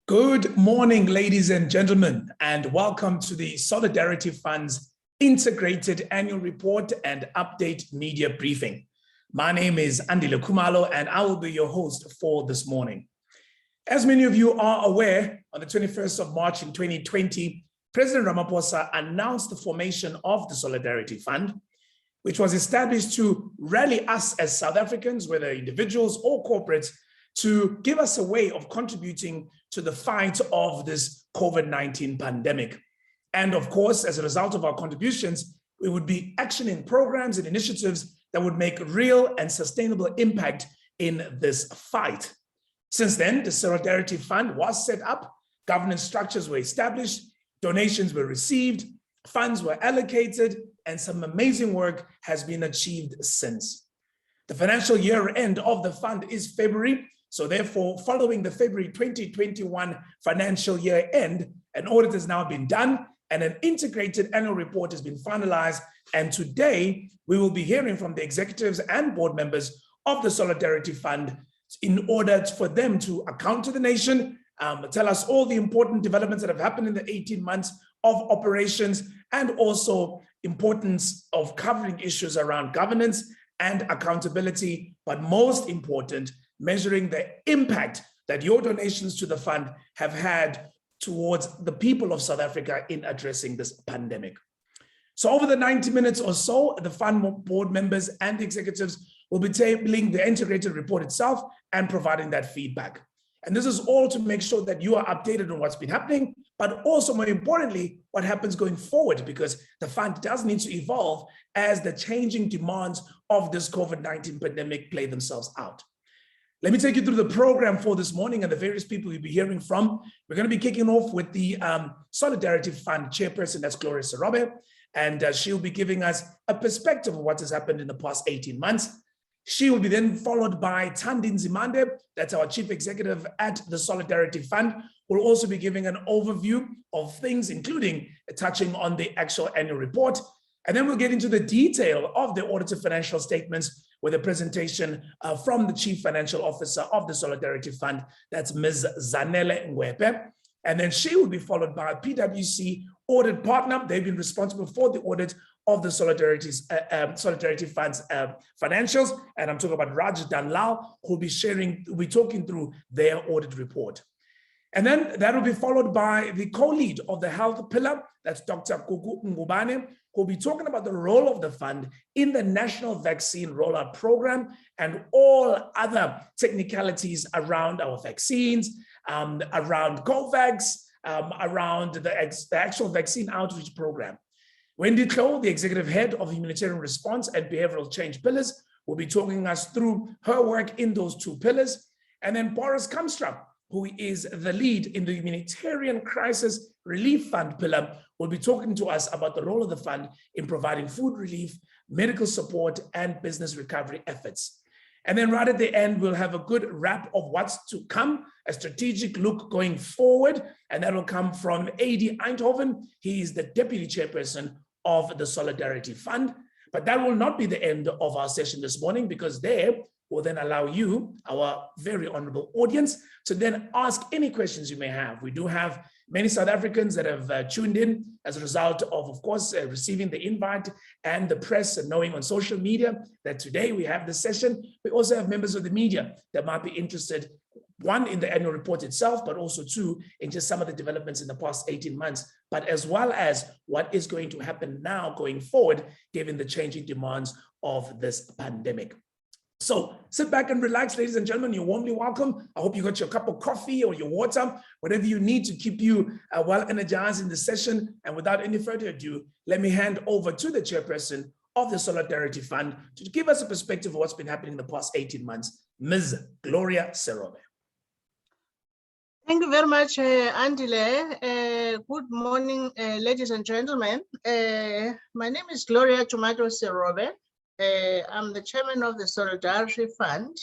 Good morning, ladies and gentlemen, and welcome to the Solidarity Fund's Integrated Annual Report and Update Media Briefing. My name is Andile Khumalo, and I will be your host for this morning. As many of you are aware, on the 21st of March in 2020, President Ramaphosa announced the formation of the Solidarity Fund, which was established to rally us as South Africans, whether individuals or corporates, to give us a way of contributing to the fight of this COVID-19 pandemic. And of course, as a result of our contributions, we would be actioning programs and initiatives that would make real and sustainable impact in this fight. Since then, the Solidarity Fund was set up, governance structures were established, donations were received, funds were allocated, and some amazing work has been achieved since. The financial year end of the fund is February. So therefore, following the February 2021 financial year end, an audit has now been done and an integrated annual report has been finalized. And today we will be hearing from the executives and board members of the Solidarity Fund in order for them to account to the nation, tell us all the important developments that have happened in the 18 months of operations, and also importance of covering issues around governance and accountability, but most important, measuring the impact that your donations to the fund have had towards the people of South Africa in addressing this pandemic. So over the 90 minutes or so, the fund board members and executives will be tabling the integrated report itself and providing that feedback. And this is all to make sure that you are updated on what's been happening, but also more importantly, what happens going forward, because the fund does need to evolve as the changing demands of this COVID-19 pandemic play themselves out. Let me take you through the program for this morning and the various people you'll be hearing from. We're going to be kicking off with the Solidarity Fund Chairperson, that's Gloria Serobe, and she'll be giving us a perspective of what has happened in the past 18 months. She will be then followed by Thandi Nzimande, that's our Chief Executive at the Solidarity Fund, who will also be giving an overview of things, including touching on the actual annual report. And then we'll get into the detail of the audited financial statements with a presentation from the Chief Financial Officer of the Solidarity Fund, that's Ms. Zanele Ngwepe. And then she will be followed by a PwC audit partner. They've been responsible for the audit of the Solidarity Fund's financials. And I'm talking about Raj Danlal, who'll be talking through their audit report. And then that will be followed by the co-lead of the health pillar, that's Dr. Kuku Ngubane, who'll be talking about the role of the fund in the national vaccine rollout program and all other technicalities around our vaccines, around COVAX, around the actual vaccine outreach program. Wendy Klo, the executive head of Humanitarian Response and Behavioral Change pillars, will be talking us through her work in those two pillars. And then Boris Kamstra, who is the lead in the Humanitarian Crisis Relief Fund pillar, will be talking to us about the role of the fund in providing food relief, medical support, and business recovery efforts. And then right at the end, we'll have a good wrap of what's to come, a strategic look going forward, and that will come from A.D. Eindhoven. He is the Deputy Chairperson of the Solidarity Fund. But that will not be the end of our session this morning, because there will then allow you, our very honorable audience, to then ask any questions you may have. We do have many South Africans that have tuned in as a result of course, receiving the invite and the press and knowing on social media that today we have this session. We also have members of the media that might be interested, one, in the annual report itself, but also two, in just some of the developments in the past 18 months, but as well as what is going to happen now going forward, given the changing demands of this pandemic. So sit back and relax, ladies and gentlemen. You're warmly welcome. I hope you got your cup of coffee or your water, whatever you need to keep you well energized in the session. And without any further ado, let me hand over to the chairperson of the Solidarity Fund to give us a perspective of what's been happening in the past 18 months, Ms. Gloria Serobe. Thank you very much, Andile. Good morning, ladies and gentlemen. My name is Gloria Tomato Serobe. I'm the chairman of the Solidarity Fund.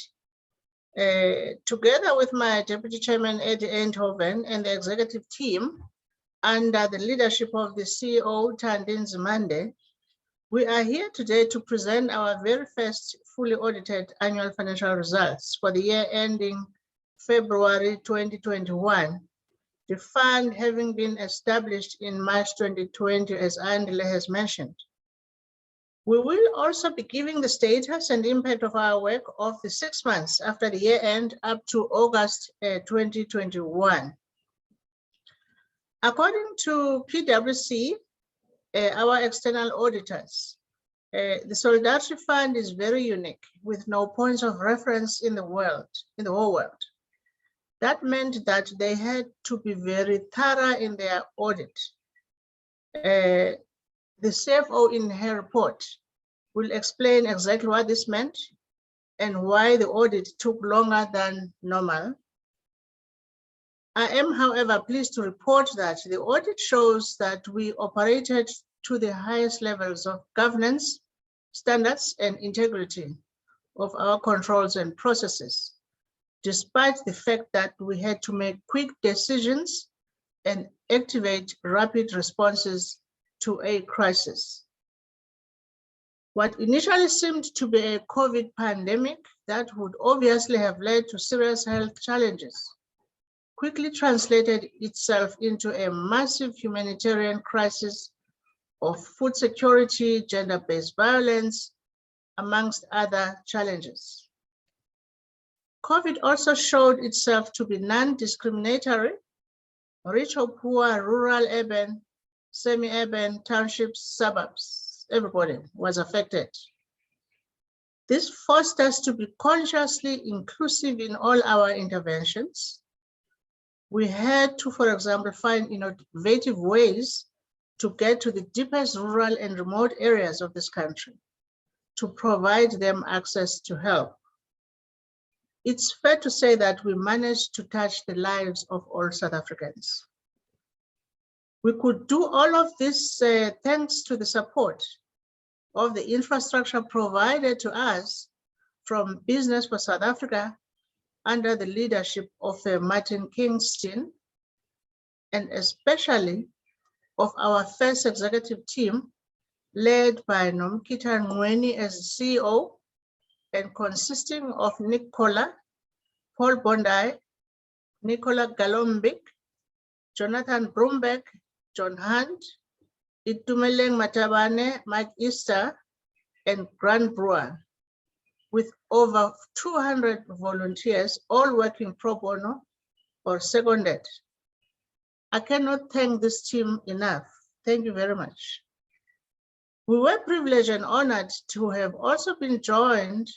Together with my deputy chairman, Eddie Eindhoven, and the executive team, under the leadership of the CEO, Thandin Zimande, we are here today to present our very first fully audited annual financial results for the year ending February 2021, the fund having been established in March 2020, as Andile has mentioned. We will also be giving the status and impact of our work of the 6 months after the year end up to August 2021. According to PwC, our external auditors, the Solidarity Fund is very unique with no points of reference in the whole world. That meant that they had to be very thorough in their audit. The CFO in her report will explain exactly what this meant and why the audit took longer than normal. I am, however, pleased to report that the audit shows that we operated to the highest levels of governance, standards, and integrity of our controls and processes, despite the fact that we had to make quick decisions and activate rapid responses to a crisis. What initially seemed to be a COVID pandemic that would obviously have led to serious health challenges quickly translated itself into a massive humanitarian crisis of food security, gender-based violence, amongst other challenges. COVID also showed itself to be non-discriminatory. Rich or poor, rural, urban, semi-urban, townships, suburbs, everybody was affected. This forced us to be consciously inclusive in all our interventions. We had to, for example, find innovative ways to get to the deepest rural and remote areas of this country to provide them access to help. It's fair to say that we managed to touch the lives of all South Africans. We could do all of this thanks to the support of the infrastructure provided to us from Business for South Africa under the leadership of Martin Kingston, and especially of our first executive team led by Nomkita Ngweni as CEO, and consisting of Nick Koller, Paul Bondi, Nicola Galombik, Jonathan Brumbeck, John Hunt, Itumeleng Matabane, Mike Easter, and Grant Brewer, with over 200 volunteers, all working pro bono or seconded. I cannot thank this team enough. Thank you very much. We were privileged and honored to have also been joined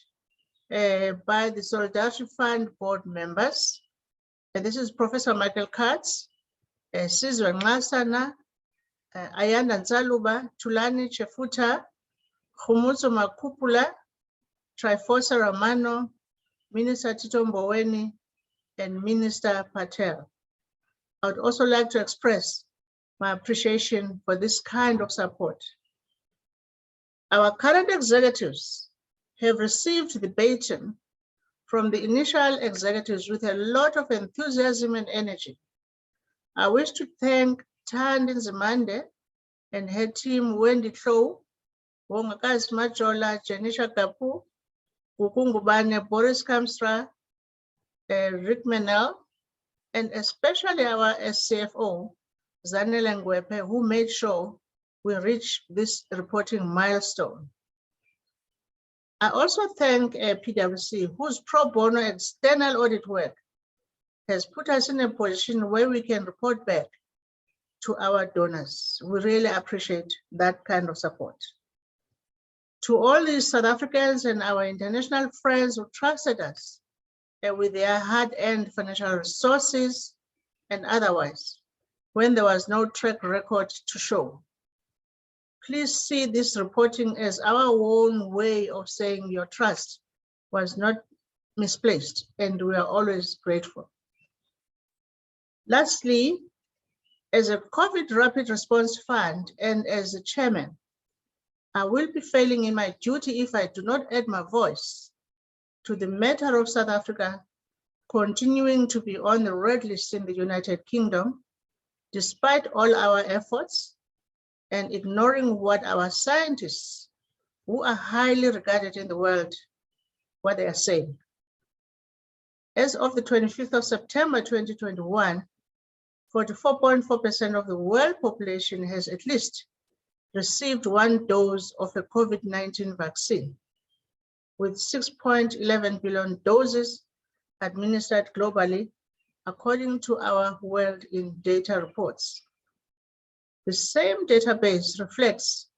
by the Solidarity Fund board members. And this is Professor Michael Katz, Sizwe Nxasana, Ayanda Nsaluba, Tulani Chefuta, Khumutso Makupula, Trifosa Ramano, Minister Tito Mboweni, and Minister Patel. I would also like to express my appreciation for this kind of support. Our current executives have received the baton from the initial executives with a lot of enthusiasm and energy. I wish to thank Thandin Zimande and her team, Wendy Tlo, Wongakazi Majola, Janisha Kapu, Kukungubane, Boris Kamstra, Rick Menel, and especially our SCFO, Zane Lingwood, who made sure we reach this reporting milestone. I also thank PwC, whose pro bono external audit work has put us in a position where we can report back to our donors. We really appreciate that kind of support. To all these South Africans and our international friends who trusted us with their hard-earned financial resources and otherwise, when there was no track record to show. Please see this reporting as our own way of saying your trust was not misplaced, and we are always grateful. Lastly, as a COVID Rapid Response Fund and as the chairman, I will be failing in my duty if I do not add my voice to the matter of South Africa continuing to be on the red list in the United Kingdom, despite all our efforts and ignoring what our scientists, who are highly regarded in the world, what they are saying. As of the 25th of September 2021, 44.4% of the world population has at least received one dose of a COVID-19 vaccine, with 6.11 billion doses administered globally, according to our World in Data reports. The same database reflects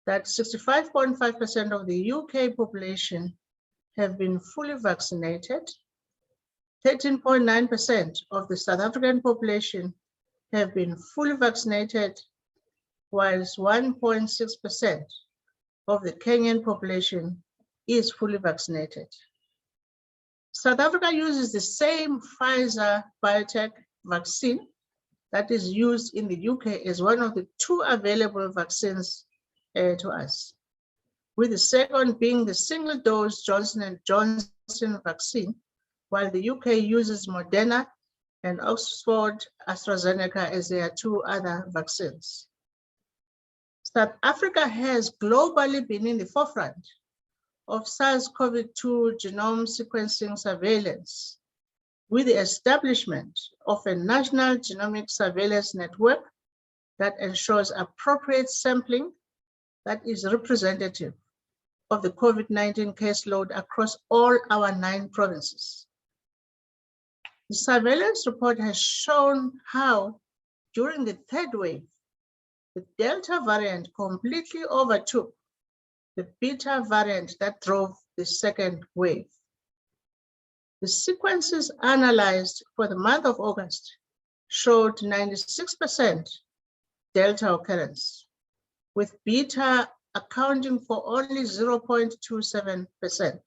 that 65.5% of the UK population have been fully vaccinated, 13.9% of the South African population have been fully vaccinated, whilst 1.6% of the Kenyan population is fully vaccinated. South Africa uses the same Pfizer biotech vaccine that is used in the UK as one of the two available vaccines to us, with the second being the single-dose Johnson & Johnson vaccine, while the UK uses Moderna and Oxford AstraZeneca as their two other vaccines. South Africa has globally been in the forefront of SARS-CoV-2 genome sequencing surveillance, with the establishment of a national genomic surveillance network that ensures appropriate sampling that is representative of the COVID-19 caseload across all our 9 provinces. The surveillance report has shown how, during the third wave, the Delta variant completely overtook the Beta variant that drove the second wave. The sequences analyzed for the month of August showed 96% Delta occurrence, with Beta accounting for only 0.27%.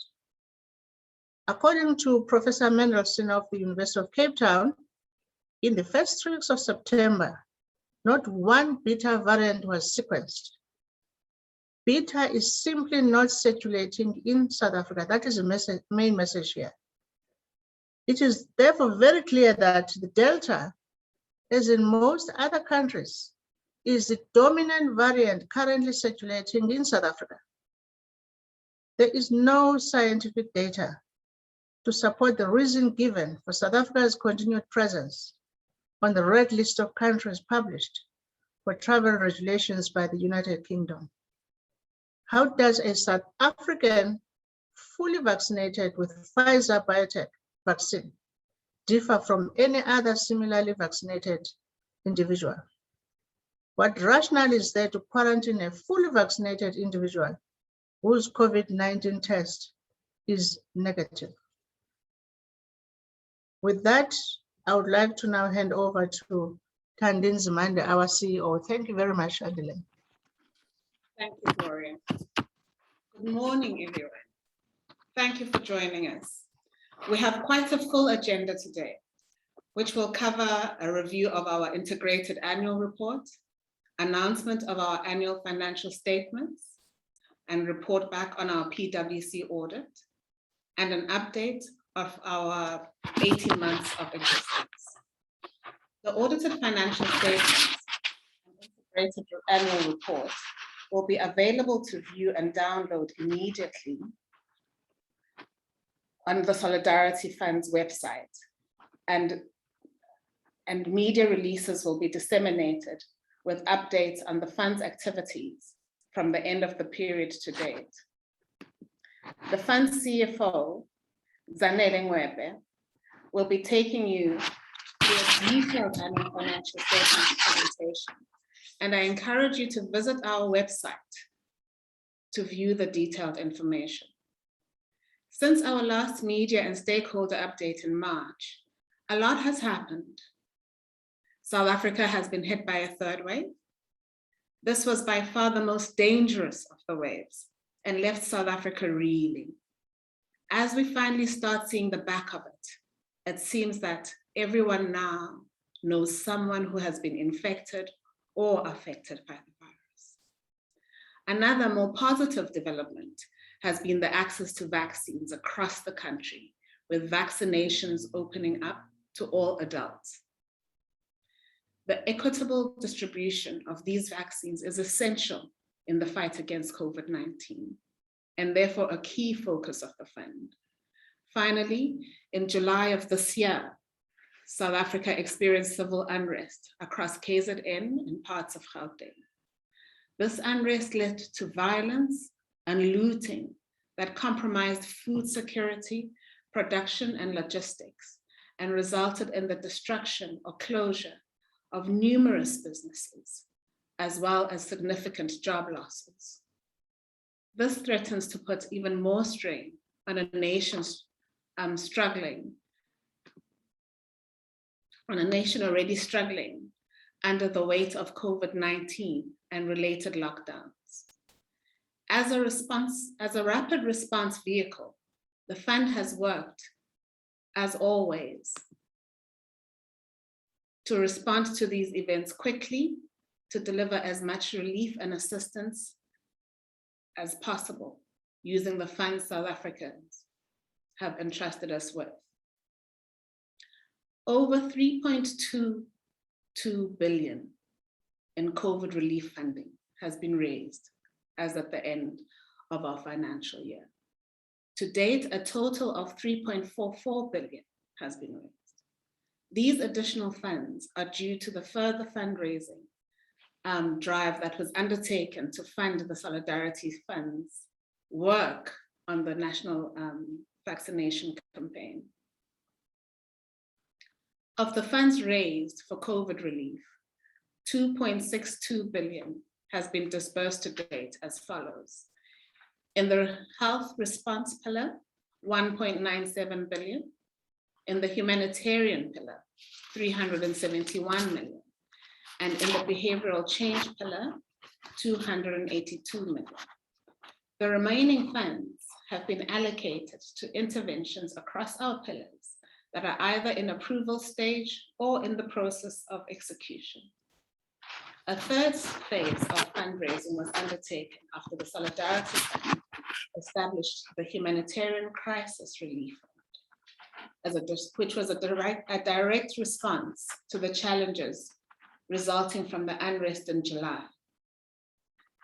According to Professor Mendelsohn of the University of Cape Town, in the first 3 weeks of September, not one Beta variant was sequenced. Beta is simply not circulating in South Africa. That is the main message here. It is therefore very clear that the Delta, as in most other countries, is the dominant variant currently circulating in South Africa. There is no scientific data to support the reason given for South Africa's continued presence on the red list of countries published for travel regulations by the United Kingdom. How does a South African fully vaccinated with Pfizer biotech vaccine differ from any other similarly vaccinated individual? What rationale is there to quarantine a fully vaccinated individual whose COVID-19 test is negative? With that, I would like to now hand over to Thandeni Zimande, our CEO. Thank you very much, Adelaide. Thank you, Gloria. Good morning, everyone. Thank you for joining us. We have quite a full agenda today, which will cover a review of our integrated annual report, announcement of our annual financial statements, and report back on our PwC audit, and an update of our 18 months of existence. The audited financial statements and integrated annual report will be available to view and download immediately on the Solidarity Fund's website, and media releases will be disseminated with updates on the fund's activities from the end of the period to date. The fund's CFO, Zane Lingwood, will be taking you through a detailed annual financial statement presentation, and I encourage you to visit our website to view the detailed information. Since our last media and stakeholder update in March, a lot has happened. South Africa has been hit by a third wave. This was by far the most dangerous of the waves and left South Africa reeling. As we finally start seeing the back of it, it seems that everyone now knows someone who has been infected or affected by the virus. Another more positive development has been the access to vaccines across the country, with vaccinations opening up to all adults. The equitable distribution of these vaccines is essential in the fight against COVID-19, and therefore a key focus of the fund. Finally, in July of this year, South Africa experienced civil unrest across KZN and parts of Gauteng. This unrest led to violence and looting that compromised food security, production, and logistics, and resulted in the destruction or closure of numerous businesses, as well as significant job losses. This threatens to put even more strain on a nation already struggling under the weight of COVID-19 and related lockdowns. As a rapid response vehicle, the fund has worked, as always, to respond to these events quickly, to deliver as much relief and assistance as possible, using the funds South Africans have entrusted us with. Over 3.22 billion in COVID relief funding has been raised as at the end of our financial year. To date, a total of 3.44 billion has been raised. These additional funds are due to the further fundraising drive that was undertaken to fund the Solidarity Fund's work on the national vaccination campaign. Of the funds raised for COVID relief, 2.62 billion has been disbursed to date as follows. In the health response pillar, 1.97 billion. In the humanitarian pillar, 371 million. And in the behavioral change pillar, 282 million. The remaining funds have been allocated to interventions across our pillars that are either in approval stage or in the process of execution. A third phase of fundraising was undertaken after the Solidarity Fund established the Humanitarian Crisis Relief Fund, which was a direct response to the challenges resulting from the unrest in July.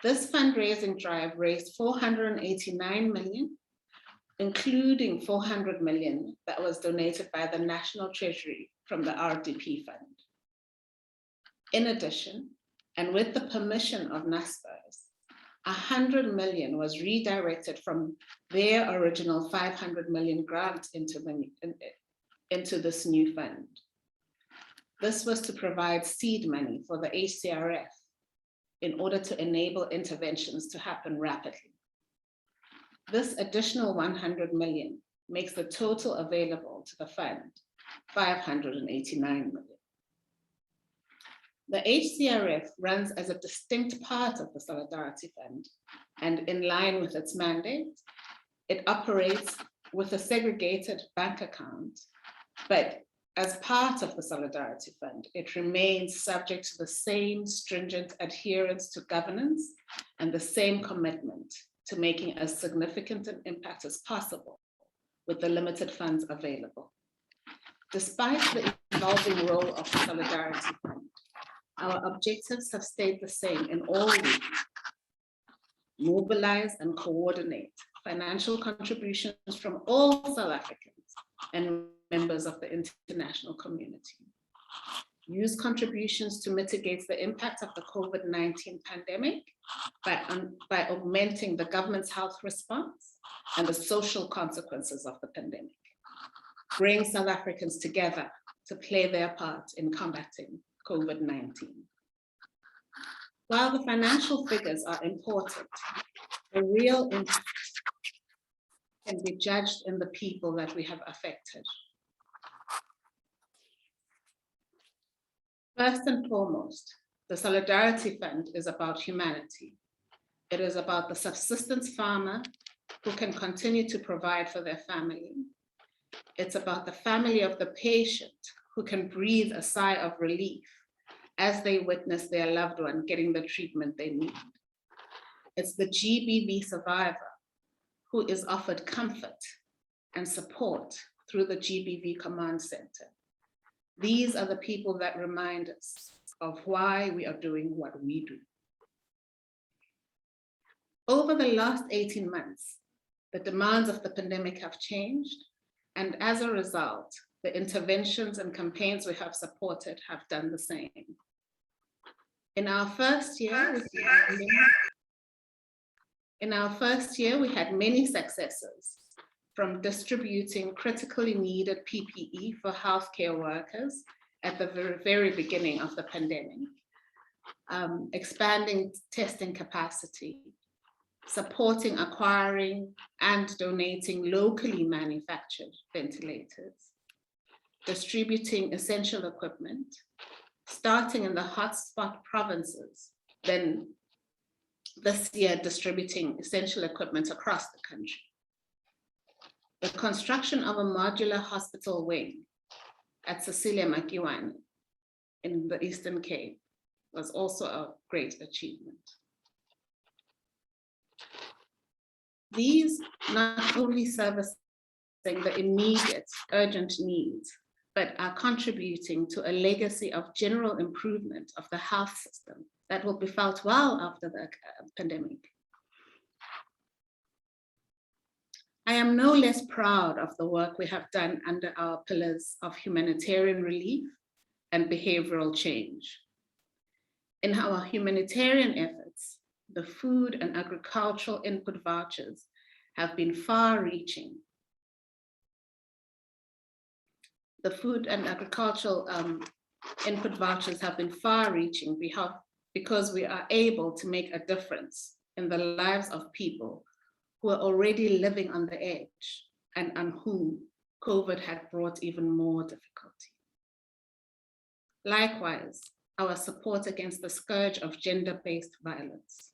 This fundraising drive raised 489 million, including 400 million that was donated by the National Treasury from the RDP Fund. In addition, and with the permission of NASPERS, 100 million was redirected from their original 500 million grant into this new fund. This was to provide seed money for the HCRF in order to enable interventions to happen rapidly. This additional 100 million makes the total available to the fund 589 million. The HCRF runs as a distinct part of the Solidarity Fund, and in line with its mandate, it operates with a segregated bank account, but as part of the Solidarity Fund, it remains subject to the same stringent adherence to governance and the same commitment to making as significant an impact as possible with the limited funds available. Despite the evolving role of the Solidarity Fund, our objectives have stayed the same in all regions. mobilize and coordinate financial contributions from all South Africans and members of the international community. Use contributions to mitigate the impact of the COVID-19 pandemic by augmenting the government's health response and the social consequences of the pandemic. Bring South Africans together to play their part in combating COVID-19. While the financial figures are important, the real impact can be judged in the people that we have affected. First and foremost, the Solidarity Fund is about humanity. It is about the subsistence farmer who can continue to provide for their family. It's about the family of the patient who can breathe a sigh of relief as they witness their loved one getting the treatment they need. It's the GBV survivor who is offered comfort and support through the GBV Command Center. These are the people that remind us of why we are doing what we do. Over the last 18 months, the demands of the pandemic have changed, and as a result, the interventions and campaigns we have supported have done the same. In our first year, we had many successes, from distributing critically needed PPE for healthcare workers at the very beginning of the pandemic, expanding testing capacity, supporting acquiring and donating locally manufactured ventilators, distributing essential equipment, starting in the hotspot provinces, then this year distributing essential equipment across the country. The construction of a modular hospital wing at Cecilia Makiwane in the Eastern Cape was also a great achievement. These not only service the immediate urgent needs, but are contributing to a legacy of general improvement of the health system that will be felt well after the pandemic. I am no less proud of the work we have done under our pillars of humanitarian relief and behavioral change. In our humanitarian efforts, the food and agricultural input vouchers have been far-reaching. The food and agricultural input vouchers have been far-reaching because we are able to make a difference in the lives of people who are already living on the edge and on whom COVID had brought even more difficulty. Likewise, our support against the scourge of gender-based violence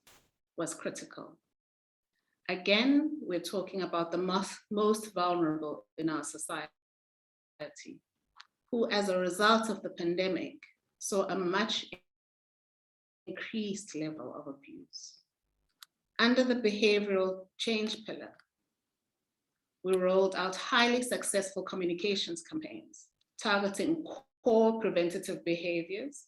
was critical. Again, we're talking about the most vulnerable in our society, who as a result of the pandemic saw a much increased level of abuse. Under the behavioral change pillar, we rolled out highly successful communications campaigns targeting core preventative behaviors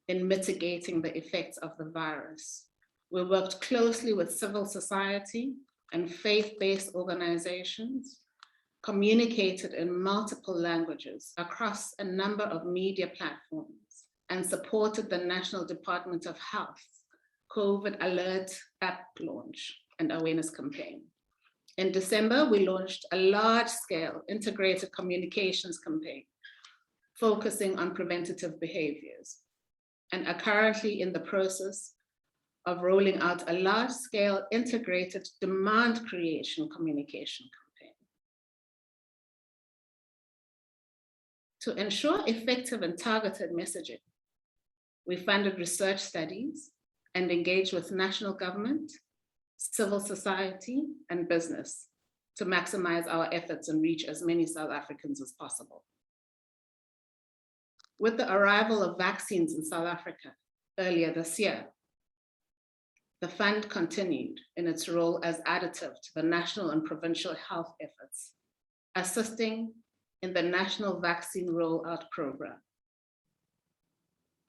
in mitigating the effects of the virus. We worked closely with civil society and faith-based organizations, communicated in multiple languages across a number of media platforms, and supported the National Department of Health COVID Alert app launch and awareness campaign. In December, we launched a large-scale integrated communications campaign focusing on preventative behaviors, and are currently in the process of rolling out a large-scale integrated demand creation communication campaign. To ensure effective and targeted messaging, we funded research studies and engaged with national government, civil society, and business to maximize our efforts and reach as many South Africans as possible. With the arrival of vaccines in South Africa earlier this year, the fund continued in its role as additive to the national and provincial health efforts, assisting in the national vaccine rollout program.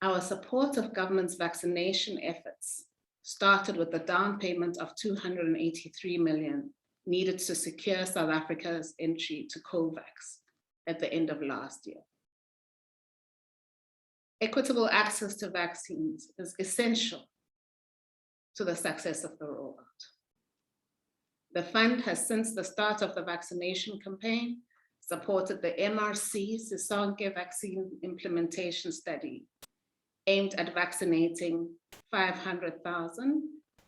Our support of government's vaccination efforts started with the down payment of 283 million needed to secure South Africa's entry to COVAX at the end of last year. Equitable access to vaccines is essential to the success of the rollout. The fund has, since the start of the vaccination campaign, supported the MRC Sisonke vaccine implementation study, aimed at vaccinating 500,000,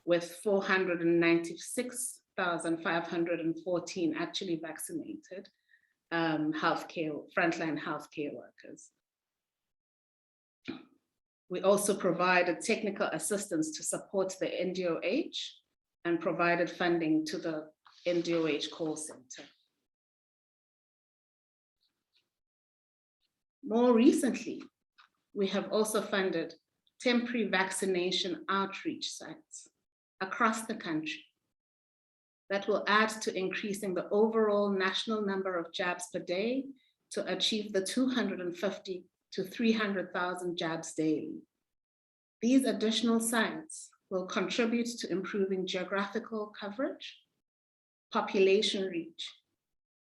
with 496,514 actually vaccinated frontline healthcare workers. We also provided technical assistance to support the NDOH and provided funding to the NDOH call center. More recently, we have also funded temporary vaccination outreach sites across the country that will add to increasing the overall national number of jabs per day to achieve the 250 to 300,000 jabs daily. These additional sites will contribute to improving geographical coverage, population reach,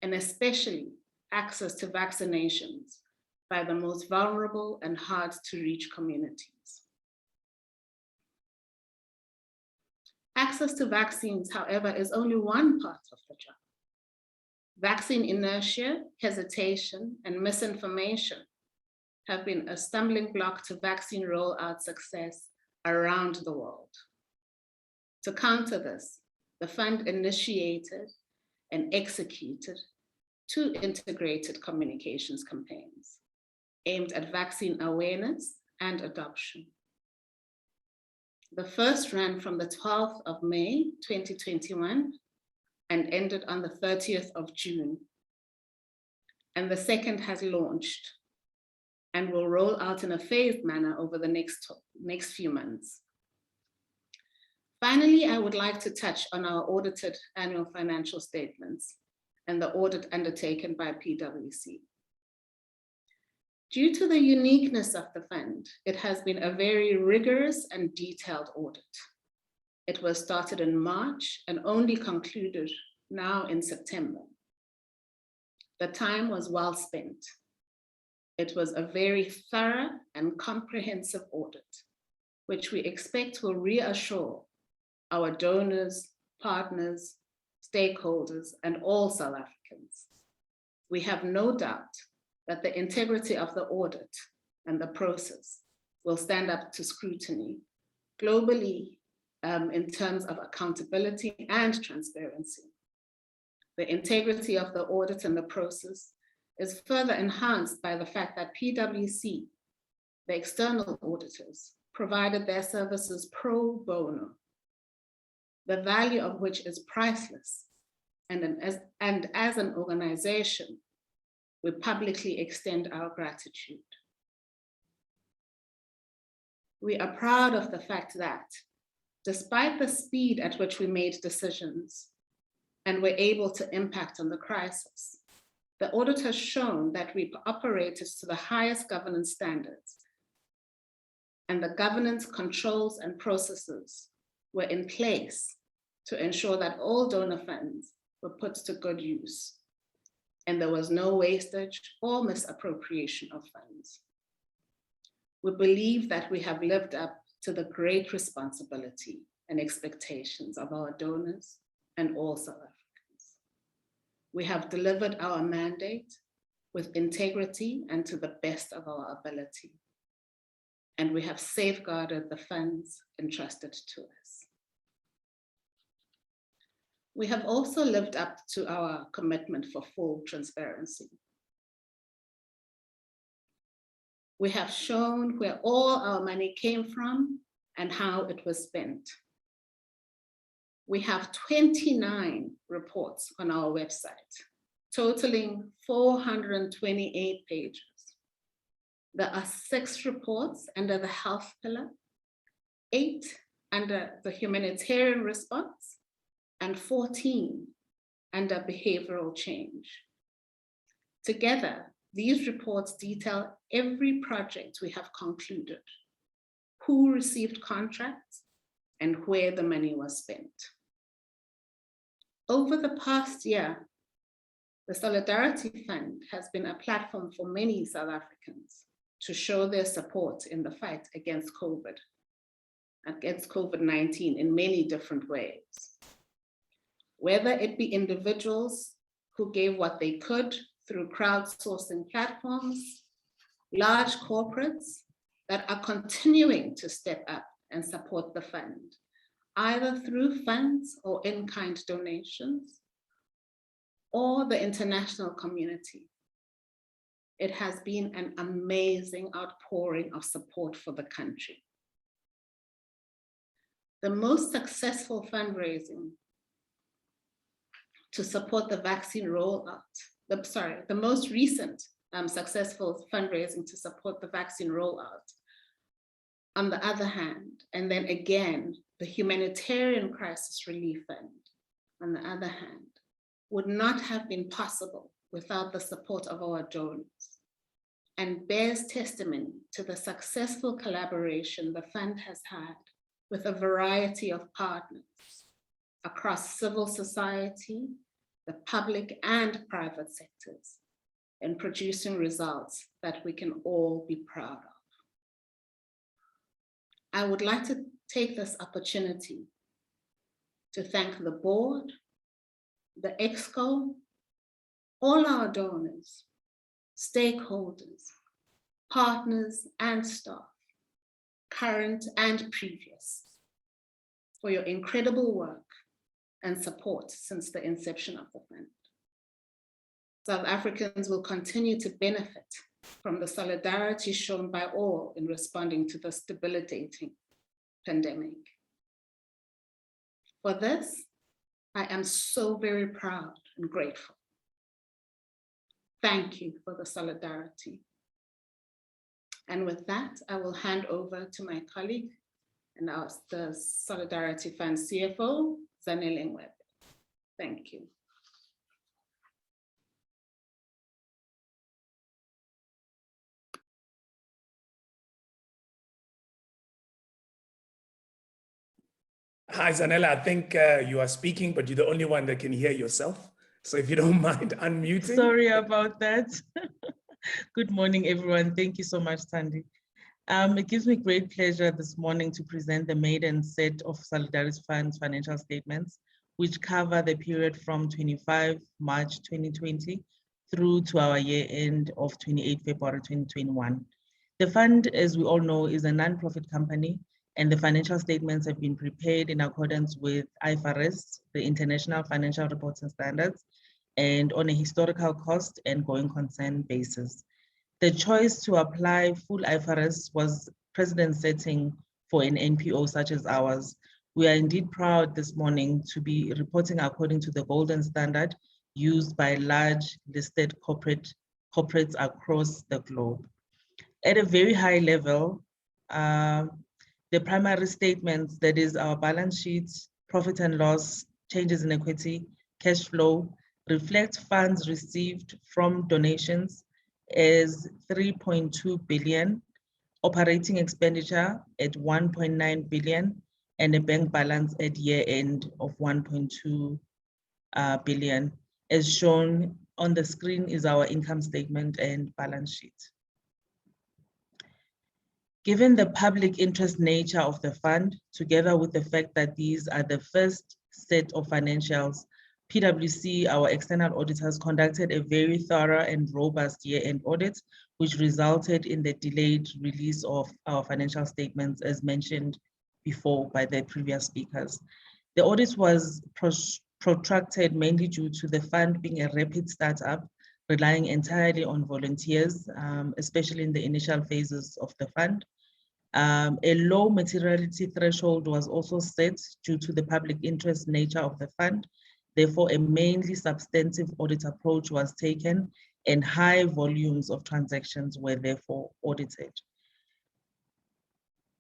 and especially access to vaccinations by the most vulnerable and hard to reach communities. Access to vaccines, however, is only one part of the job. Vaccine inertia, hesitation, and misinformation have been a stumbling block to vaccine rollout success around the world. To counter this, the fund initiated and executed 2 integrated communications campaigns aimed at vaccine awareness and adoption. The first ran from the 12th of May, 2021, and ended on the 30th of June. And the second has launched and will roll out in a phased manner over the next few months. Finally, I would like to touch on our audited annual financial statements and the audit undertaken by PwC. Due to the uniqueness of the fund, it has been a very rigorous and detailed audit. It was started in March and only concluded now in September. The time was well spent. It was a very thorough and comprehensive audit, which we expect will reassure our donors, partners, stakeholders, and all South Africans. We have no doubt that the integrity of the audit and the process will stand up to scrutiny globally in terms of accountability and transparency. The integrity of the audit and the process is further enhanced by the fact that PwC, the external auditors, provided their services pro bono, the value of which is priceless. And as an organization, we publicly extend our gratitude. We are proud of the fact that, despite the speed at which we made decisions and were able to impact on the crisis, the audit has shown that we operated to the highest governance standards, and the governance controls and processes were in place to ensure that all donor funds were put to good use, and there was no wastage or misappropriation of funds. We believe that we have lived up to the great responsibility and expectations of our donors and all South Africans. We have delivered our mandate with integrity and to the best of our ability, and we have safeguarded the funds entrusted to us. We have also lived up to our commitment for full transparency. We have shown where all our money came from and how it was spent. We have 29 reports on our website, totaling 428 pages. There are 6 reports under the health pillar, 8 under the humanitarian response, and 14 under behavioral change. Together, these reports detail every project we have concluded, who received contracts, and where the money was spent. Over the past year, the Solidarity Fund has been a platform for many South Africans to show their support in the fight against COVID-19 in many different ways. Whether it be individuals who gave what they could through crowdsourcing platforms, large corporates that are continuing to step up and support the fund, either through funds or in-kind donations, or the international community. It has been an amazing outpouring of support for the country. The most successful fundraising to support the vaccine rollout, the most recent successful fundraising to support the vaccine rollout, on the other hand, and then again, the Humanitarian Crisis Relief Fund, on the other hand, would not have been possible without the support of our donors, and bears testimony to the successful collaboration the fund has had with a variety of partners across civil society, the public and private sectors, in producing results that we can all be proud of. I would like to take this opportunity to thank the board, the EXCO, all our donors, stakeholders, partners and staff, current and previous, for your incredible work and support since the inception of the fund. South Africans will continue to benefit from the solidarity shown by all in responding to this debilitating pandemic. For this, I am so very proud and grateful. Thank you for the solidarity. And with that, I will hand over to my colleague and the Solidarity Fund CFO, Zane Lingwood. Thank you. Hi, Zanella. I think you are speaking, but you're the only one that can hear yourself. So if you don't mind unmuting. Sorry about that. Good morning, everyone. Thank you so much, Sandy. It gives me great pleasure this morning to present the maiden set of Solidarity Fund's financial statements, which cover the period from 25 March 2020 through to our year end of 28 February 2021. The fund, as we all know, is a non-profit company, and the financial statements have been prepared in accordance with IFRS, the International Financial Reporting Standards, and on a historical cost and going concern basis. The choice to apply full IFRS was precedent setting for an NPO such as ours. We are indeed proud this morning to be reporting according to the golden standard used by large listed corporates across the globe. At a very high level, the primary statements, that is our balance sheets, profit and loss, changes in equity, cash flow, reflect funds received from donations as 3.2 billion, operating expenditure at 1.9 billion, and a bank balance at year end of 1.2 billion. As shown on the screen is our income statement and balance sheet. Given the public interest nature of the fund, together with the fact that these are the first set of financials, PwC, our external auditors, conducted a very thorough and robust year-end audit, which resulted in the delayed release of our financial statements, as mentioned before by the previous speakers. The audit was protracted mainly due to the fund being a rapid startup, relying entirely on volunteers, especially in the initial phases of the fund. A low materiality threshold was also set due to the public interest nature of the fund. Therefore, a mainly substantive audit approach was taken and high volumes of transactions were therefore audited.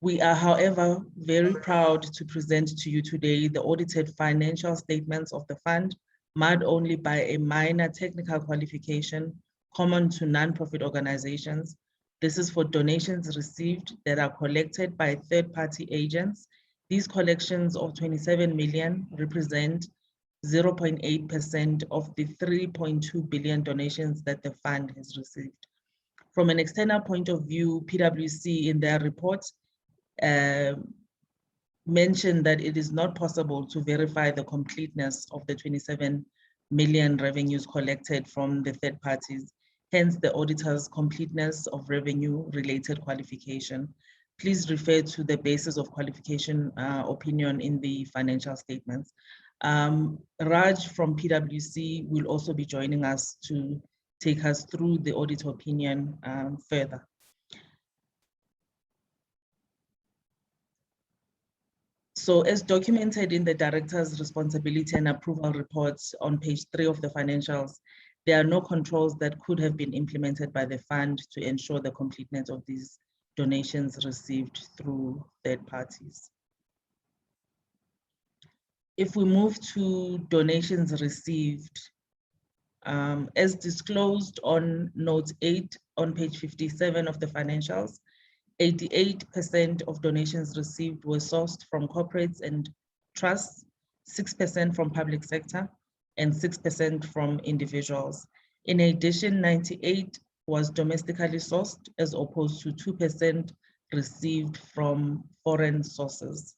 We are, however, very proud to present to you today the audited financial statements of the fund, marred only by a minor technical qualification common to non-profit organizations. This is for donations received that are collected by third-party agents. These collections of 27 million represent 0.8% of the 3.2 billion donations that the fund has received. From an external point of view, PwC in their report mentioned that it is not possible to verify the completeness of the 27 million revenues collected from the third parties, hence the auditor's completeness of revenue related qualification. Please refer to the basis of qualification opinion in the financial statements. Raj from PwC will also be joining us to take us through the audit opinion further. So as documented in the Director's Responsibility and Approval Reports on page 3 of the financials, there are no controls that could have been implemented by the fund to ensure the completeness of these donations received through third parties. If we move to donations received, as disclosed on note 8 on page 57 of the financials, 88% of donations received were sourced from corporates and trusts, 6% from public sector, and 6% from individuals. In addition, 98% was domestically sourced as opposed to 2% received from foreign sources.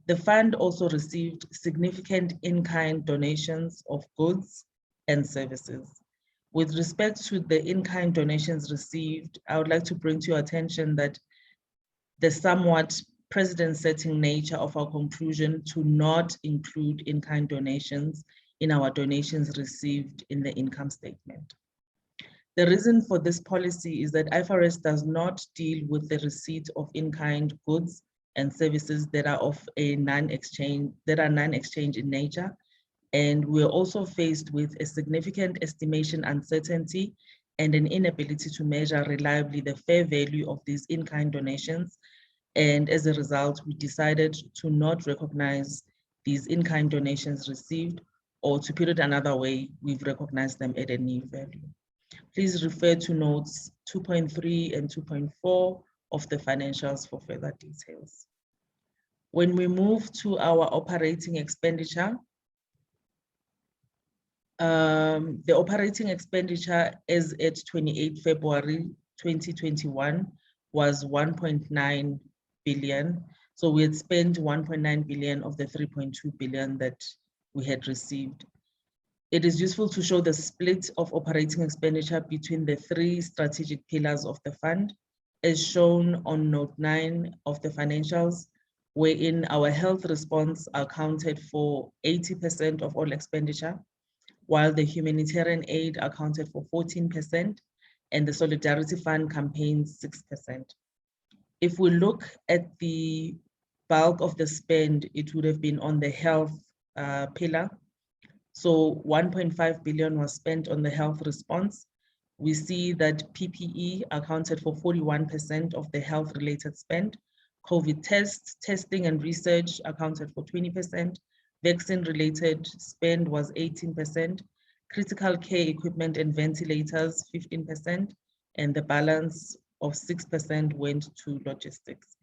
The fund also received significant in-kind donations of goods and services. With respect to the in-kind donations received, I would like to bring to your attention that the somewhat precedent-setting nature of our conclusion to not include in-kind donations in our donations received in the income statement. The reason for this policy is that IFRS does not deal with the receipt of in-kind goods and services that are of a non-exchange in nature. And we're also faced with a significant estimation uncertainty and an inability to measure reliably the fair value of these in-kind donations. And as a result, we decided to not recognize these in-kind donations received, or to put it another way, we've recognized them at a nil value. Please refer to notes 2.3 and 2.4 of the financials for further details. When we move to our operating expenditure, the operating expenditure as at 28 February 2021 was 1.9 billion. So we had spent 1.9 billion of the 3.2 billion that we had received. It is useful to show the split of operating expenditure between the 3 strategic pillars of the fund, as shown on note 9 of the financials, wherein our health response accounted for 80% of all expenditure, while the humanitarian aid accounted for 14% and the Solidarity Fund campaigns 6%. If we look at the bulk of the spend, it would have been on the health pillar. So 1.5 billion was spent on the health response. We see that PPE accounted for 41% of the health-related spend. COVID tests, testing and research accounted for 20%. Vaccine-related spend was 18%. Critical care equipment and ventilators, 15%. And the balance of 6% went to logistics.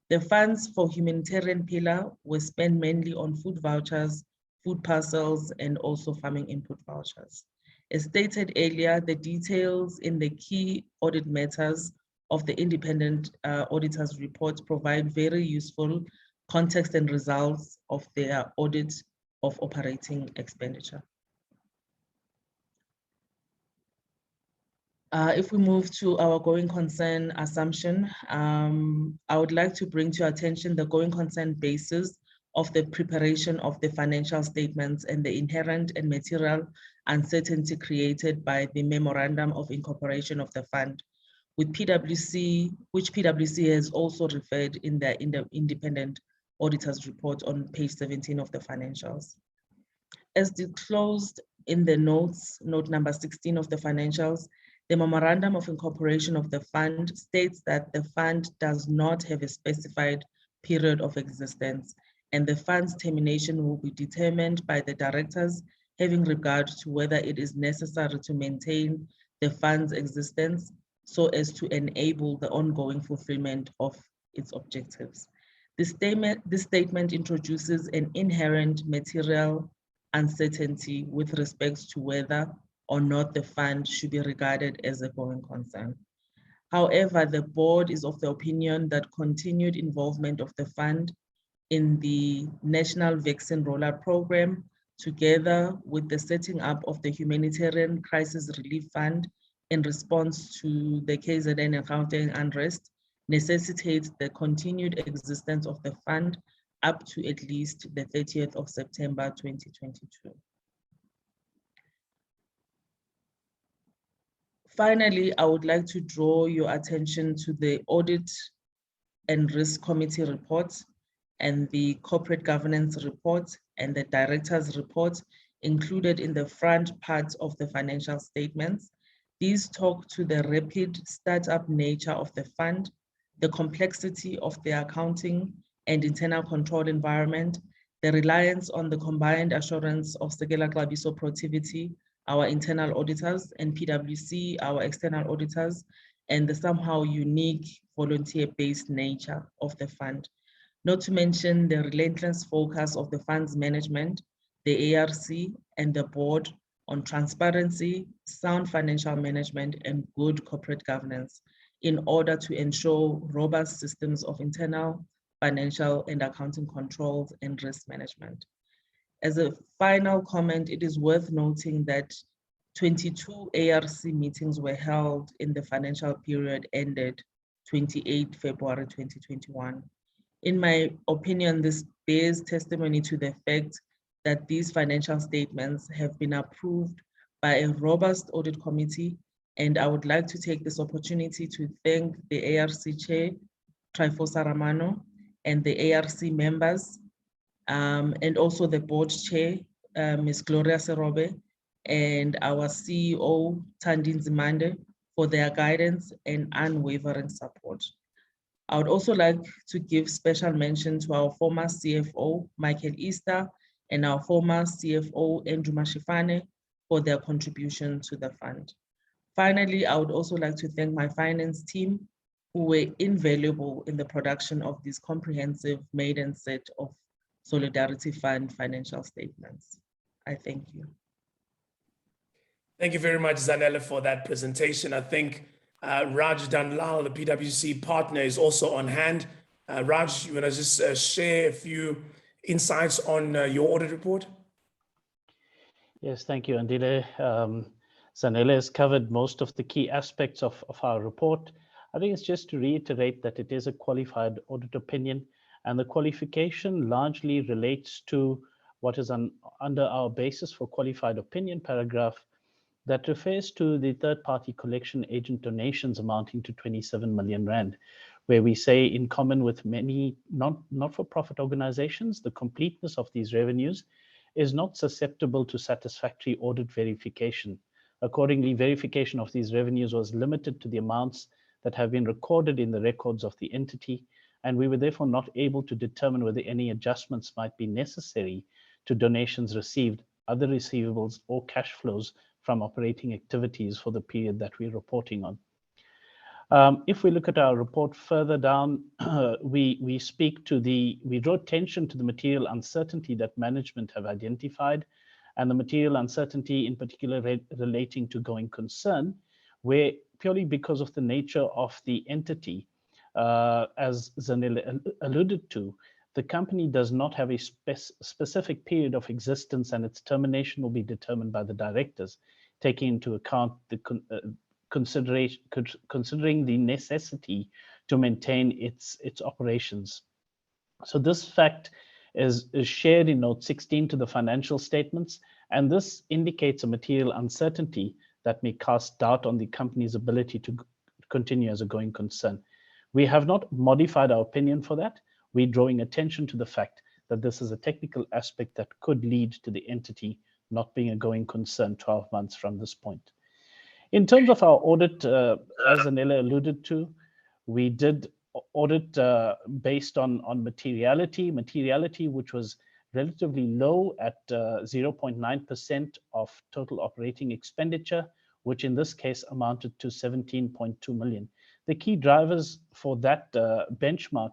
The funds for humanitarian pillar were spent mainly on food vouchers, food parcels, and also farming input vouchers. As stated earlier, the details in the key audit matters of the independent auditor's report provide very useful context and results of their audit of operating expenditure. If we move to our going concern assumption, I would like to bring to your attention the going concern basis of the preparation of the financial statements and the inherent and material uncertainty created by the memorandum of incorporation of the fund, with PwC, which PwC has also referred in the independent auditor's report on page 17 of the financials. As disclosed in the notes, note number 16 of the financials, the memorandum of incorporation of the fund states that the fund does not have a specified period of existence, and the fund's termination will be determined by the directors having regard to whether it is necessary to maintain the fund's existence so as to enable the ongoing fulfillment of its objectives. This statement introduces an inherent material uncertainty with respect to whether or not the fund should be regarded as a going concern. However, the board is of the opinion that continued involvement of the fund in the National Vaccine Rollout Program, together with the setting up of the Humanitarian Crisis Relief Fund in response to the KZN and Gauteng unrest, necessitates the continued existence of the fund up to at least the 30th of September 2022. Finally, I would like to draw your attention to the Audit and Risk Committee report and the Corporate Governance report and the Director's report included in the front part of the financial statements. These talk to the rapid startup nature of the fund, the complexity of the accounting and internal control environment, the reliance on the combined assurance of Sekela Xabiso Protivity, our internal auditors, and PwC, our external auditors, and the somehow unique volunteer-based nature of the fund. Not to mention the relentless focus of the fund's management, the ARC, and the board on transparency, sound financial management, and good corporate governance in order to ensure robust systems of internal, financial, and accounting controls and risk management. As a final comment, it is worth noting that 22 ARC meetings were held in the financial period ended 28 February 2021. In my opinion, this bears testimony to the fact that these financial statements have been approved by a robust audit committee, and I would like to take this opportunity to thank the ARC Chair, Trifosa Ramano, and the ARC members, and also the board chair, Ms. Gloria Serobe, and our CEO, Tandin Zimande, for their guidance and unwavering support. I would also like to give special mention to our former CFO, Michael Easter, and our former CFO, Andrew Mashifane, for their contribution to the fund. Finally, I would also like to thank my finance team, who were invaluable in the production of this comprehensive maiden set of Solidarity Fund financial statements. I thank you. Thank you very much, Zanele, for that presentation. I think Raj Danlal, the PwC partner, is also on hand. Raj, you want to just share a few insights on your audit report? Yes, thank you, Andile. Zanele has covered most of the key aspects of our report. I think it's just to reiterate that it is a qualified audit opinion, and the qualification largely relates to what is under our basis for qualified opinion paragraph that refers to the third-party collection agent donations amounting to 27 million rand, where we say, in common with many not-for-profit organizations, the completeness of these revenues is not susceptible to satisfactory audit verification. Accordingly, verification of these revenues was limited to the amounts that have been recorded in the records of the entity, and we were therefore not able to determine whether any adjustments might be necessary to donations received, other receivables, or cash flows from operating activities for the period that we're reporting on. If we look at our report further down, we draw attention to the material uncertainty that management have identified, and the material uncertainty in particular relating to going concern, where purely because of the nature of the entity, as Zanele alluded to, the company does not have a specific period of existence, and its termination will be determined by the directors, taking into account the considering the necessity to maintain its operations. So this fact is shared in note 16 to the financial statements, and this indicates a material uncertainty that may cast doubt on the company's ability to continue as a going concern. We have not modified our opinion for that. We're drawing attention to the fact that this is a technical aspect that could lead to the entity not being a going concern 12 months from this point. In terms of our audit, as Anela alluded to, we did audit based on materiality which was relatively low at 0.9% of total operating expenditure, which in this case amounted to 17.2 million. The key drivers for that benchmark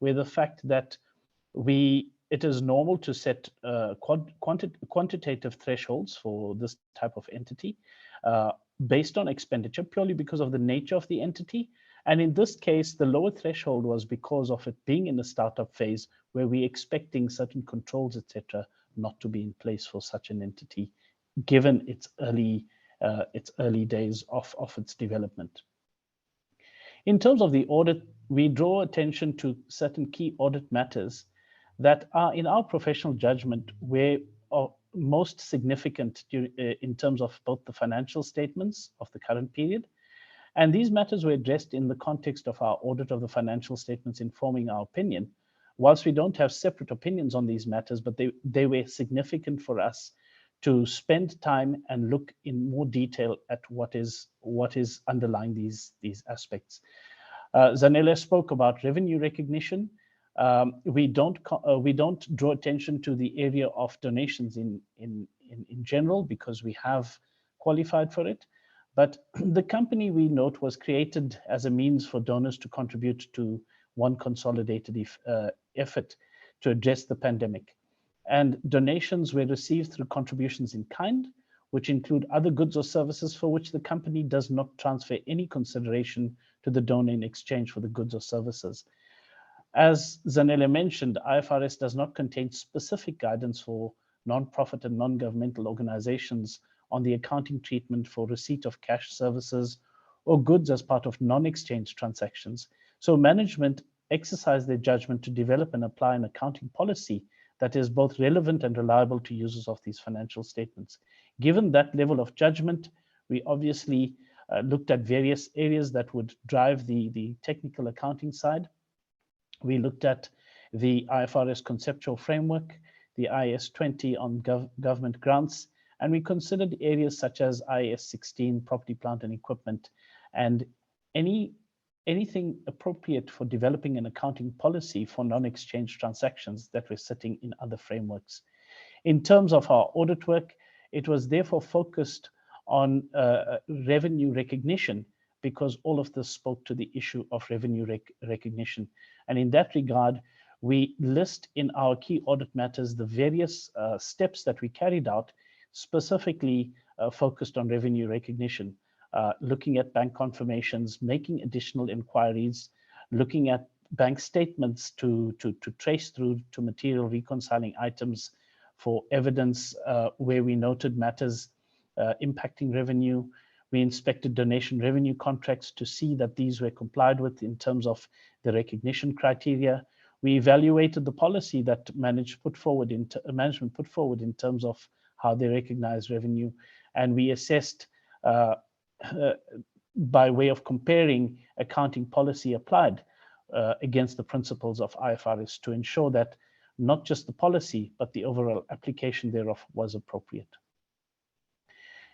where the fact that it is normal to set quantitative thresholds for this type of entity based on expenditure purely because of the nature of the entity. And in this case, the lower threshold was because of it being in the startup phase where we're expecting certain controls, etc., not to be in place for such an entity, given its early days of its development. In terms of the audit, we draw attention to certain key audit matters that are, in our professional judgment, where are most significant in terms of both the financial statements of the current period. And these matters were addressed in the context of our audit of the financial statements informing our opinion. Whilst we don't have separate opinions on these matters, but they were significant for us to spend time and look in more detail at what is underlying these aspects. Zanele spoke about revenue recognition. We don't draw attention to the area of donations in general because we have qualified for it. But the company, we note, was created as a means for donors to contribute to one consolidated effort to address the pandemic. And donations were received through contributions in kind, which include other goods or services for which the company does not transfer any consideration to the donor in exchange for the goods or services. As Zanele mentioned, IFRS does not contain specific guidance for non-profit and non-governmental organizations on the accounting treatment for receipt of cash services or goods as part of non-exchange transactions. So management exercise their judgment to develop and apply an accounting policy that is both relevant and reliable to users of these financial statements. Given that level of judgment, we obviously looked at various areas that would drive the technical accounting side. We looked at the IFRS conceptual framework, the IAS 20 on government grants, and we considered areas such as IAS 16, property, plant, and equipment, and anything appropriate for developing an accounting policy for non-exchange transactions that were sitting in other frameworks. In terms of our audit work, it was therefore focused on revenue recognition because all of this spoke to the issue of revenue recognition. And in that regard, we list in our key audit matters the various steps that we carried out, specifically focused on revenue recognition, looking at bank confirmations, making additional inquiries, looking at bank statements to trace through to material reconciling items for evidence where we noted matters impacting revenue. We inspected donation revenue contracts to see that these were complied with in terms of the recognition criteria. We evaluated the policy that management put forward in terms of how they recognize revenue, and we assessed by way of comparing accounting policy applied against the principles of IFRS to ensure that not just the policy, but the overall application thereof was appropriate.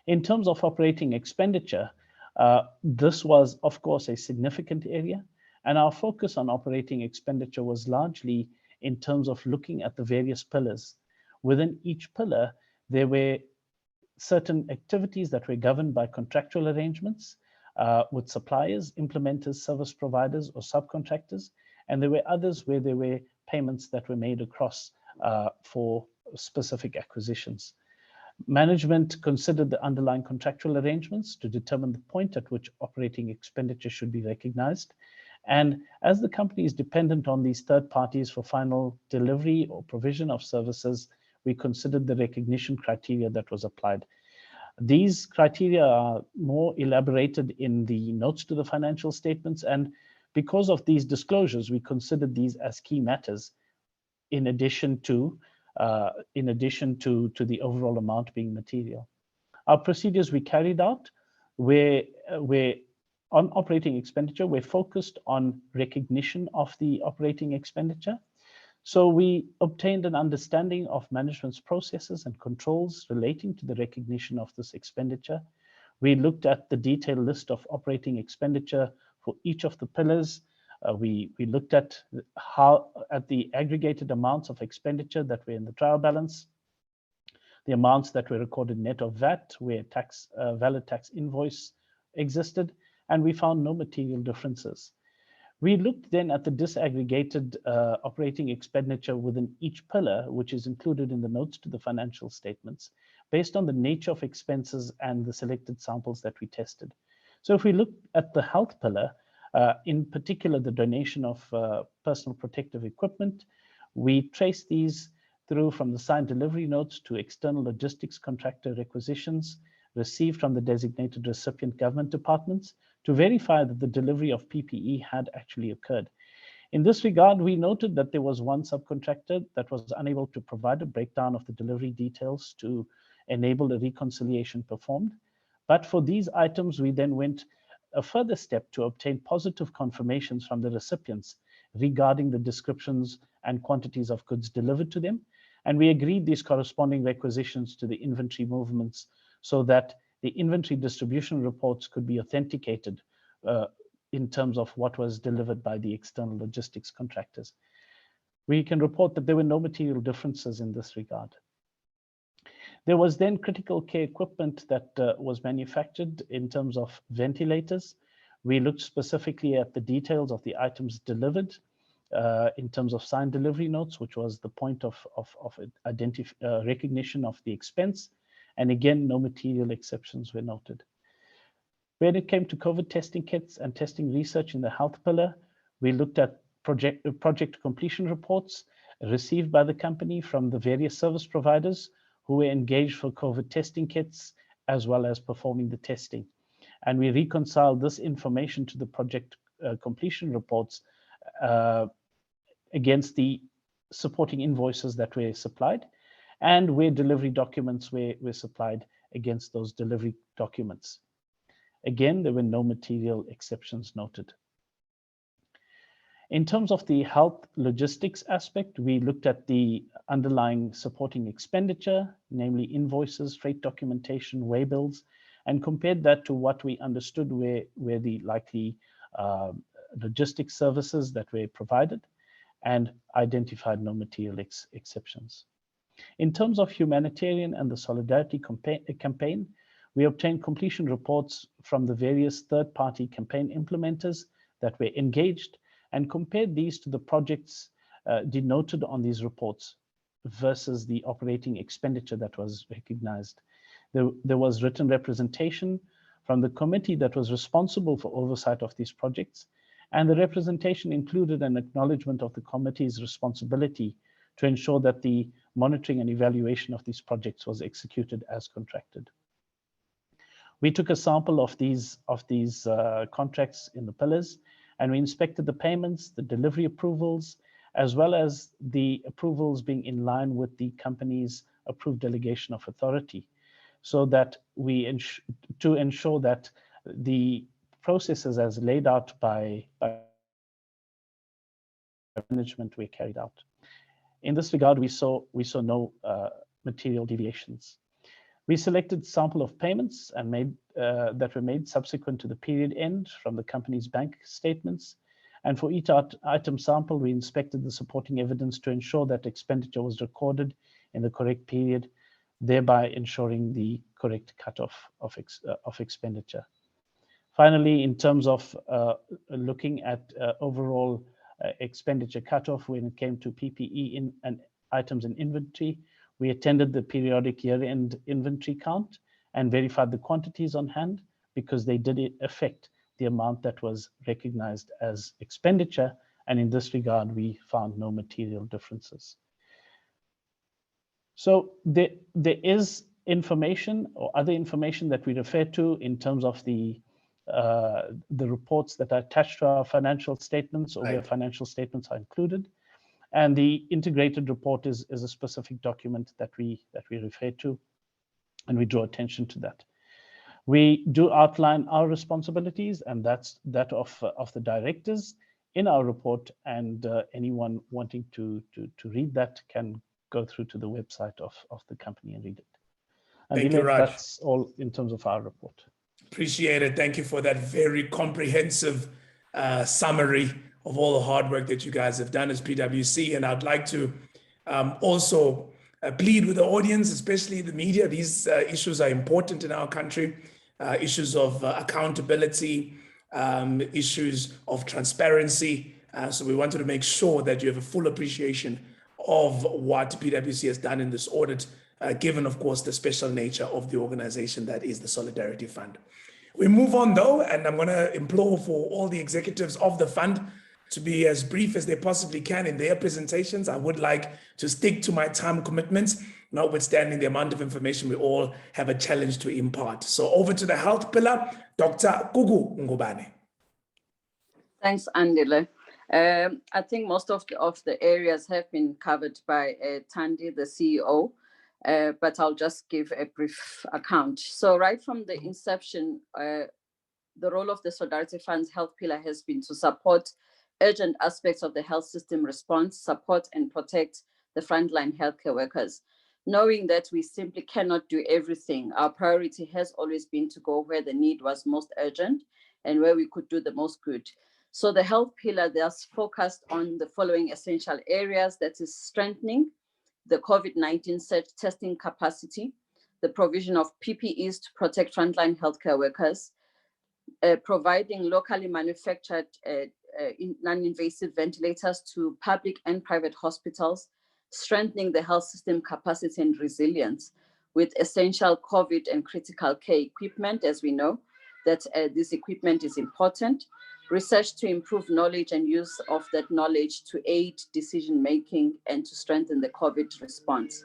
In terms of operating expenditure, this was, of course, a significant area, and our focus on operating expenditure was largely in terms of looking at the various pillars. Within each pillar, there were certain activities that were governed by contractual arrangements with suppliers, implementers, service providers, or subcontractors, and there were others where there were payments that were made across for specific acquisitions. Management considered the underlying contractual arrangements to determine the point at which operating expenditure should be recognized. And as the company is dependent on these third parties for final delivery or provision of services, we considered the recognition criteria that was applied. These criteria are more elaborated in the notes to the financial statements, and because of these disclosures, we considered these as key matters in addition to the overall amount being material. Our procedures we carried out were on operating expenditure, we're focused on recognition of the operating expenditure. So we obtained an understanding of management's processes and controls relating to the recognition of this expenditure. We looked at the detailed list of operating expenditure for each of the pillars. We looked at the aggregated amounts of expenditure that were in the trial balance, the amounts that were recorded net of VAT, where valid tax invoice existed, and we found no material differences. We looked then at the disaggregated operating expenditure within each pillar, which is included in the notes to the financial statements, based on the nature of expenses and the selected samples that we tested. So if we look at the health pillar, in particular, the donation of personal protective equipment, we trace these through from the signed delivery notes to external logistics contractor requisitions received from the designated recipient government departments to verify that the delivery of PPE had actually occurred. In this regard, we noted that there was one subcontractor that was unable to provide a breakdown of the delivery details to enable a reconciliation performed. But for these items, we then went a further step to obtain positive confirmations from the recipients regarding the descriptions and quantities of goods delivered to them. And we agreed these corresponding requisitions to the inventory movements so that the inventory distribution reports could be authenticated in terms of what was delivered by the external logistics contractors. We can report that there were no material differences in this regard. There was then critical care equipment that was manufactured in terms of ventilators. We looked specifically at the details of the items delivered in terms of signed delivery notes, which was the point of recognition of the expense. And again, no material exceptions were noted. When it came to COVID testing kits and testing research in the health pillar, we looked at project completion reports received by the company from the various service providers who were engaged for COVID testing kits, as well as performing the testing. And we reconciled this information to the project completion reports against the supporting invoices that were supplied, and where delivery documents were supplied against those delivery documents. Again, there were no material exceptions noted. In terms of the health logistics aspect, we looked at the underlying supporting expenditure, namely invoices, freight documentation, waybills, and compared that to what we understood were the likely logistics services that were provided, and identified no material exceptions. In terms of humanitarian and the solidarity campaign, we obtained completion reports from the various third-party campaign implementers that were engaged and compared these to the projects denoted on these reports versus the operating expenditure that was recognized. There was written representation from the committee that was responsible for oversight of these projects, and the representation included an acknowledgement of the committee's responsibility to ensure that the monitoring and evaluation of these projects was executed as contracted. We took a sample of these contracts in the pillars, and we inspected the payments, the delivery approvals, as well as the approvals being in line with the company's approved delegation of authority, so that to ensure that the processes as laid out by management were carried out. In this regard, we saw no material deviations. We selected sample of payments and that were made subsequent to the period end from the company's bank statements. And for each item sample, we inspected the supporting evidence to ensure that expenditure was recorded in the correct period, thereby ensuring the correct cutoff of expenditure. Finally, in terms of looking at overall expenditure cutoff when it came to PPE and items in inventory, we attended the periodic year-end inventory count and verified the quantities on hand because they did affect the amount that was recognized as expenditure. And in this regard, we found no material differences. So there is information or other information that we refer to in terms of the reports that are attached to our financial statements, or where financial statements are included. And the integrated report is a specific document that we refer to, and we draw attention to that. We do outline our responsibilities, and that's that of the directors in our report, and anyone wanting to read that can go through to the website of the company and read it. And Thank you, Raj. That's all in terms of our report. Appreciate it. Thank you for that very comprehensive summary of all the hard work that you guys have done as PwC. And I'd like to also plead with the audience, especially the media. These issues are important in our country, issues of accountability, issues of transparency. So we wanted to make sure that you have a full appreciation of what PwC has done in this audit, given, of course, the special nature of the organization that is the Solidarity Fund. We move on, though, and I'm going to implore for all the executives of the fund to be as brief as they possibly can in their presentations. I would like to stick to my time commitments, notwithstanding the amount of information we all have a challenge to impart. So over to the health pillar, Dr. Gugu Ngubane. Thanks, Andile. I think most of the areas have been covered by Thandi, the CEO, but I'll just give a brief account. So right from the inception, the role of the Solidarity Fund's health pillar has been to support urgent aspects of the health system response, support and protect the frontline healthcare workers. Knowing that we simply cannot do everything, our priority has always been to go where the need was most urgent and where we could do the most good. So the health pillar thus focused on the following essential areas, that is strengthening the COVID-19 testing capacity, the provision of PPEs to protect frontline healthcare workers, providing locally manufactured non-invasive ventilators to public and private hospitals, strengthening the health system capacity and resilience with essential COVID and critical care equipment, as we know that this equipment is important, research to improve knowledge and use of that knowledge to aid decision-making and to strengthen the COVID response.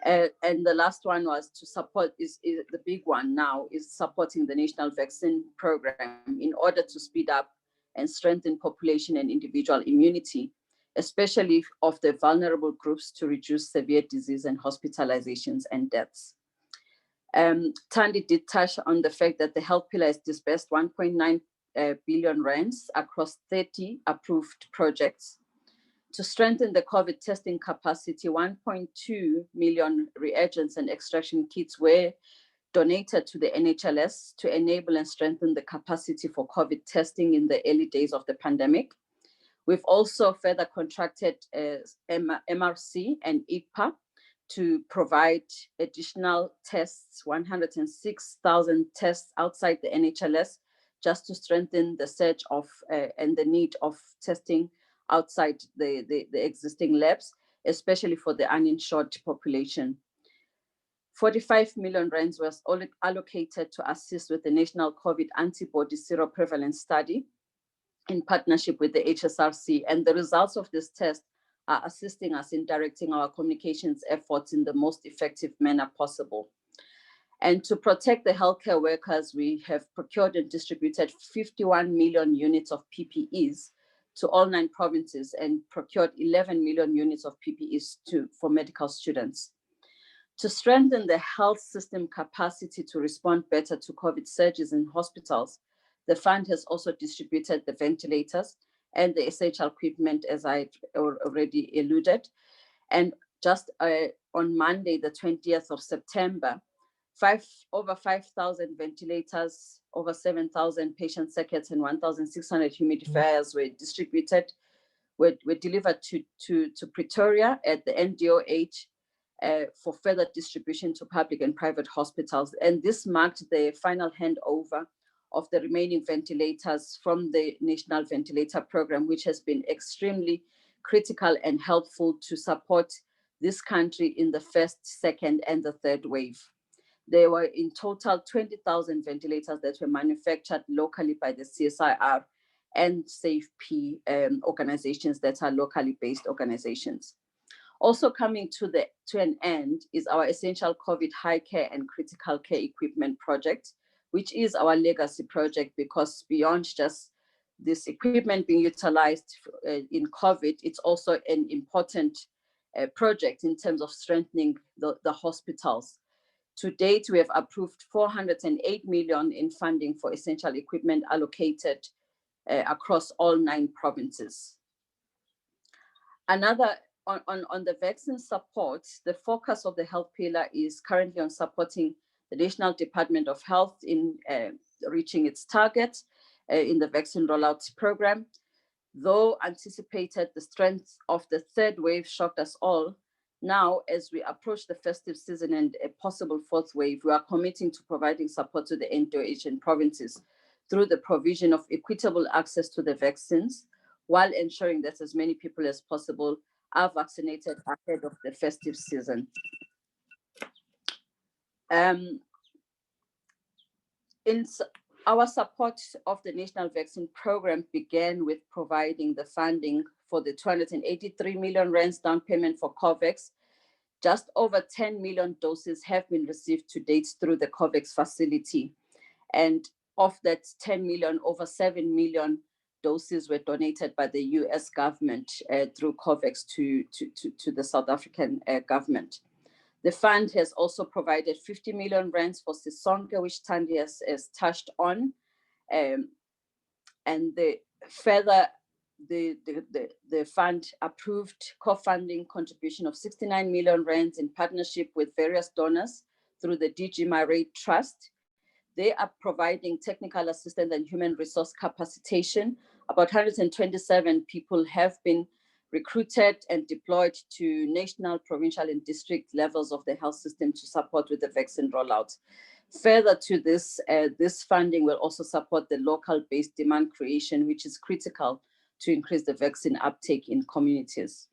And the last one was to support, is the big one now, is supporting the national vaccine program in order to speed up and strengthen population and individual immunity, especially of the vulnerable groups, to reduce severe disease and hospitalizations and deaths. Thandi did touch on the fact that the health pillar has disbursed 1.9 billion rands across 30 approved projects. To strengthen the COVID testing capacity, 1.2 million reagents and extraction kits were donated to the NHLS to enable and strengthen the capacity for COVID testing in the early days of the pandemic. We've also further contracted MRC and ICPA to provide additional tests, 106,000 tests outside the NHLS, just to strengthen the surge of and the need of testing outside the existing labs, especially for the uninsured population. 45 million rands was allocated to assist with the National COVID Antibody Seroprevalence Study in partnership with the HSRC, and the results of this test are assisting us in directing our communications efforts in the most effective manner possible. And to protect the healthcare workers, we have procured and distributed 51 million units of PPEs to all 9 provinces and procured 11 million units of PPEs for medical students. To strengthen the health system capacity to respond better to COVID surges in hospitals, the fund has also distributed the ventilators and the essential equipment, as I already alluded. And just on Monday, the 20th of September, over 5,000 ventilators, over 7,000 patient circuits, and 1,600 humidifiers were distributed, were delivered to Pretoria at the NDOH for further distribution to public and private hospitals. And this marked the final handover of the remaining ventilators from the National Ventilator Program, which has been extremely critical and helpful to support this country in the first, second, and the third wave. There were in total 20,000 ventilators that were manufactured locally by the CSIR and SAFE-P organizations that are locally based organizations. Also coming to an end is our essential COVID high care and critical care equipment project, which is our legacy project, because beyond just this equipment being utilized in COVID, it's also an important project in terms of strengthening the hospitals. To date, we have approved 408 million in funding for essential equipment allocated across all 9 provinces. Another, on the vaccine support, the focus of the health pillar is currently on supporting the National Department of Health in reaching its target in the vaccine rollout program. Though anticipated, the strength of the third wave shocked us all. Now, as we approach the festive season and a possible 4th wave, we are committing to providing support to the NDOH and provinces through the provision of equitable access to the vaccines, while ensuring that as many people as possible are vaccinated ahead of the festive season. Our support of the National Vaccine Program began with providing the funding for the 283 million rands down payment for COVAX. Just over 10 million doses have been received to date through the COVAX facility. And of that 10 million, over 7 million doses were donated by the US government through COVAX to the South African government. The fund has also provided 50 million rands for Sisonke, which Thandi has touched on. And the fund approved co-funding contribution of 69 million rands in partnership with various donors through the DG Marais Trust. They are providing technical assistance and human resource capacitation. About 127 people have been recruited and deployed to national, provincial, and district levels of the health system to support with the vaccine rollout. Further to this, this funding will also support the local-based demand creation, which is critical to increase the vaccine uptake in communities.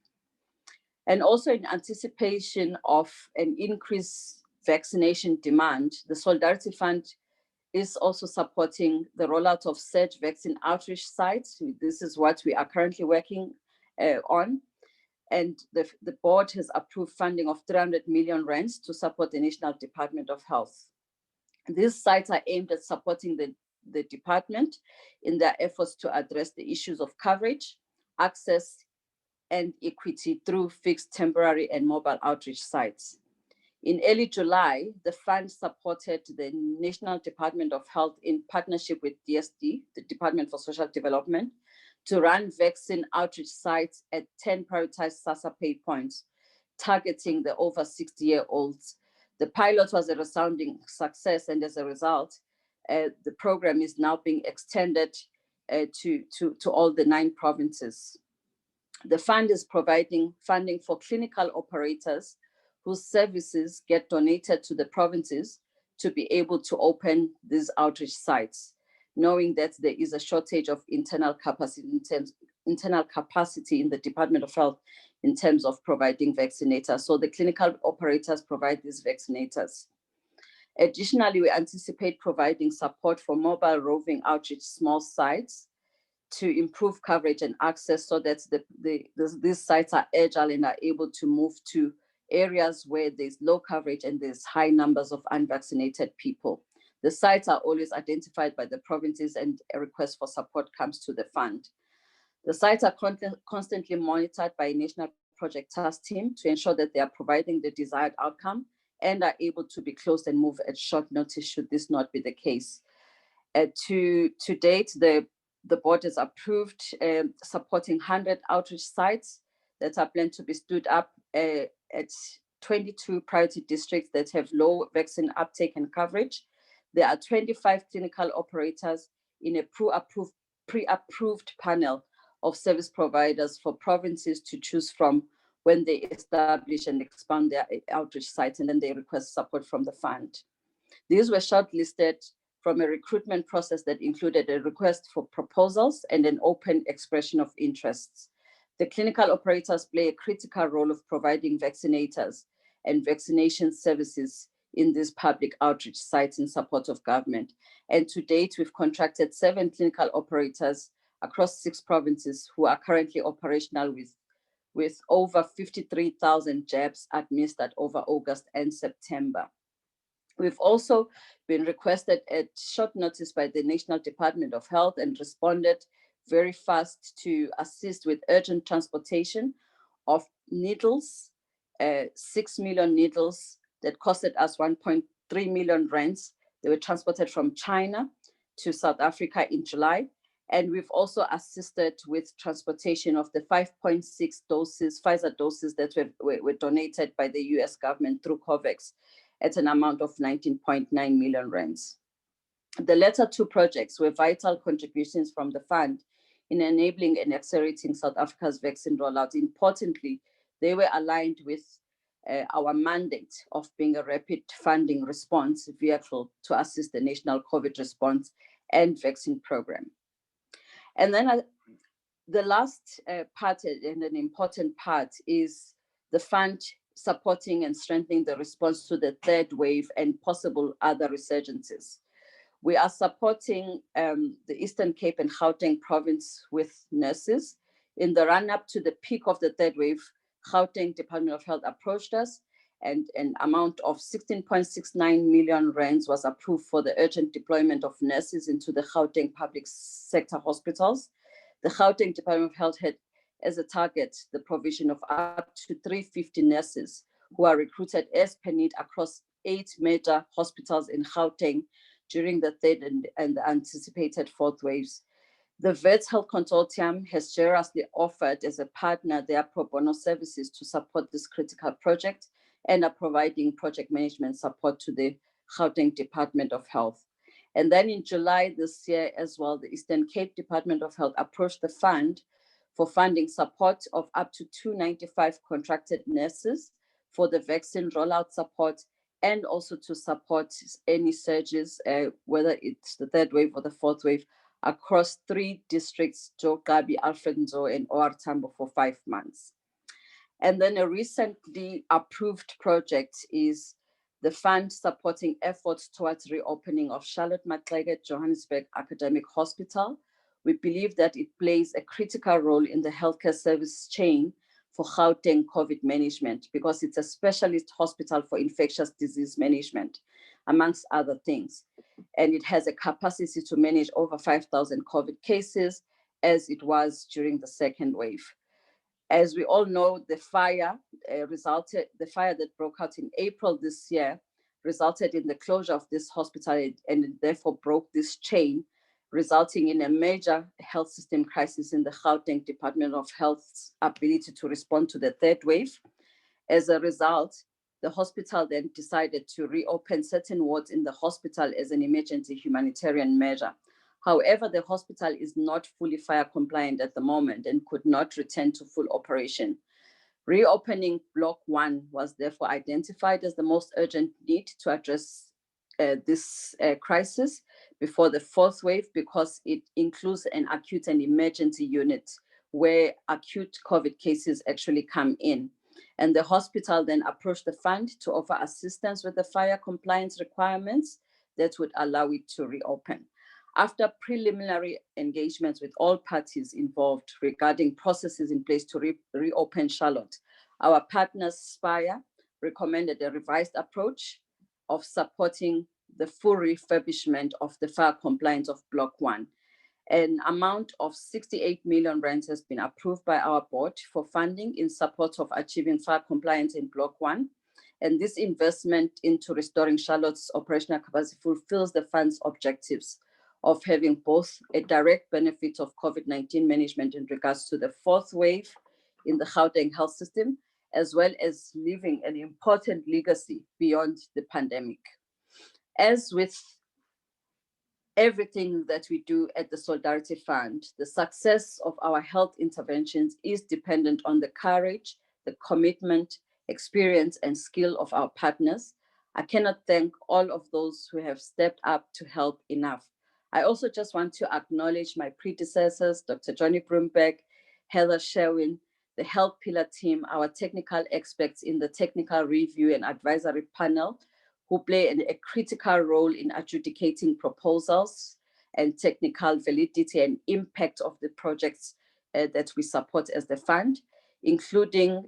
And also in anticipation of an increased vaccination demand, the Solidarity Fund is also supporting the rollout of surge vaccine outreach sites. This is what we are currently working on. And the board has approved funding of 300 million rands to support the National Department of Health. These sites are aimed at supporting the department in their efforts to address the issues of coverage, access, and equity through fixed, temporary, and mobile outreach sites. In early July, the fund supported the National Department of Health in partnership with DSD, the Department for Social Development, to run vaccine outreach sites at 10 prioritized SASSA pay points, targeting the over 60-year-olds. The pilot was a resounding success, and as a result, the program is now being extended to all the 9 provinces. The fund is providing funding for clinical operators whose services get donated to the provinces to be able to open these outreach sites, knowing that there is a shortage of internal capacity in the Department of Health in terms of providing vaccinators. So the clinical operators provide these vaccinators. Additionally, we anticipate providing support for mobile roving outreach small sites to improve coverage and access so that these sites are agile and are able to move to areas where there's low coverage and there's high numbers of unvaccinated people. The sites are always identified by the provinces and a request for support comes to the fund. The sites are constantly monitored by a national project task team to ensure that they are providing the desired outcome and are able to be closed and moved at short notice should this not be the case. To date, the board has approved supporting 100 outreach sites that are planned to be stood up at 22 priority districts that have low vaccine uptake and coverage. There are 25 clinical operators in a pre-approved panel of service providers for provinces to choose from when they establish and expand their outreach sites, and then they request support from the fund. These were shortlisted from a recruitment process that included a request for proposals and an open expression of interests. The clinical operators play a critical role of providing vaccinators and vaccination services in these public outreach sites in support of government. And to date, we've contracted 7 clinical operators across 6 provinces who are currently operational with over 53,000 jabs administered over August and September. We've also been requested at short notice by the National Department of Health and responded very fast to assist with urgent transportation of needles, 6 million needles that costed us 1.3 million rands. They were transported from China to South Africa in July. And we've also assisted with transportation of the 5.6 doses, Pfizer doses that were donated by the US government through COVAX at an amount of 19.9 million rands. The latter 2 projects were vital contributions from the fund in enabling and accelerating South Africa's vaccine rollout. Importantly, they were aligned with our mandate of being a rapid funding response vehicle to assist the national COVID response and vaccine program. And then the last part and an important part is the fund supporting and strengthening the response to the third wave and possible other resurgences. We are supporting the Eastern Cape and Gauteng province with nurses. In the run-up to the peak of the third wave, Gauteng Department of Health approached us, and an amount of 16.69 million rands was approved for the urgent deployment of nurses into the Gauteng public sector hospitals. The Gauteng Department of Health had as a target the provision of up to 350 nurses who are recruited as per need across 8 major hospitals in Gauteng during the third and the anticipated fourth waves. The Vets Health Consortium has generously offered as a partner their pro bono services to support this critical project and are providing project management support to the Gauteng Department of Health. And then in July this year as well, the Eastern Cape Department of Health approached the fund for funding support of up to 295 contracted nurses for the vaccine rollout support, and also to support any surges, whether it's the third wave or the fourth wave, across 3 districts, Jogabi, Alfred Nzo, and OR Tambo for 5 months. And then a recently approved project is the fund supporting efforts towards reopening of Charlotte Maxeke Johannesburg Academic Hospital. We believe that it plays a critical role in the healthcare service chain for Gauteng COVID management, because it's a specialist hospital for infectious disease management, amongst other things. And it has a capacity to manage over 5,000 COVID cases, as it was during the second wave. As we all know, the fire that broke out in April this year resulted in the closure of this hospital, and it therefore broke this chain, resulting in a major health system crisis in the Gauteng Department of Health's ability to respond to the third wave. As a result, the hospital then decided to reopen certain wards in the hospital as an emergency humanitarian measure. However, the hospital is not fully fire compliant at the moment and could not return to full operation. Reopening Block 1 was therefore identified as the most urgent need to address this crisis before the fourth wave, because it includes an acute and emergency unit where acute COVID cases actually come in. And the hospital then approached the fund to offer assistance with the fire compliance requirements that would allow it to reopen. After preliminary engagements with all parties involved regarding processes in place to reopen Charlotte, our partners, Spire, recommended a revised approach of supporting the full refurbishment of the fire compliance of Block 1. An amount of 68 million rands has been approved by our board for funding in support of achieving fire compliance in Block 1. And this investment into restoring Charlotte's operational capacity fulfills the fund's objectives of having both a direct benefit of COVID-19 management in regards to the fourth wave in the Gauteng health system, as well as leaving an important legacy beyond the pandemic. As with everything that we do at the Solidarity Fund, the success of our health interventions is dependent on the courage, the commitment, experience, and skill of our partners. I cannot thank all of those who have stepped up to help enough. I also just want to acknowledge my predecessors, Dr. Johnny Broomberg, Heather Sherwin, the Health Pillar team, our technical experts in the technical review and advisory panel, who play a critical role in adjudicating proposals and technical validity and impact of the projects that we support as the fund, including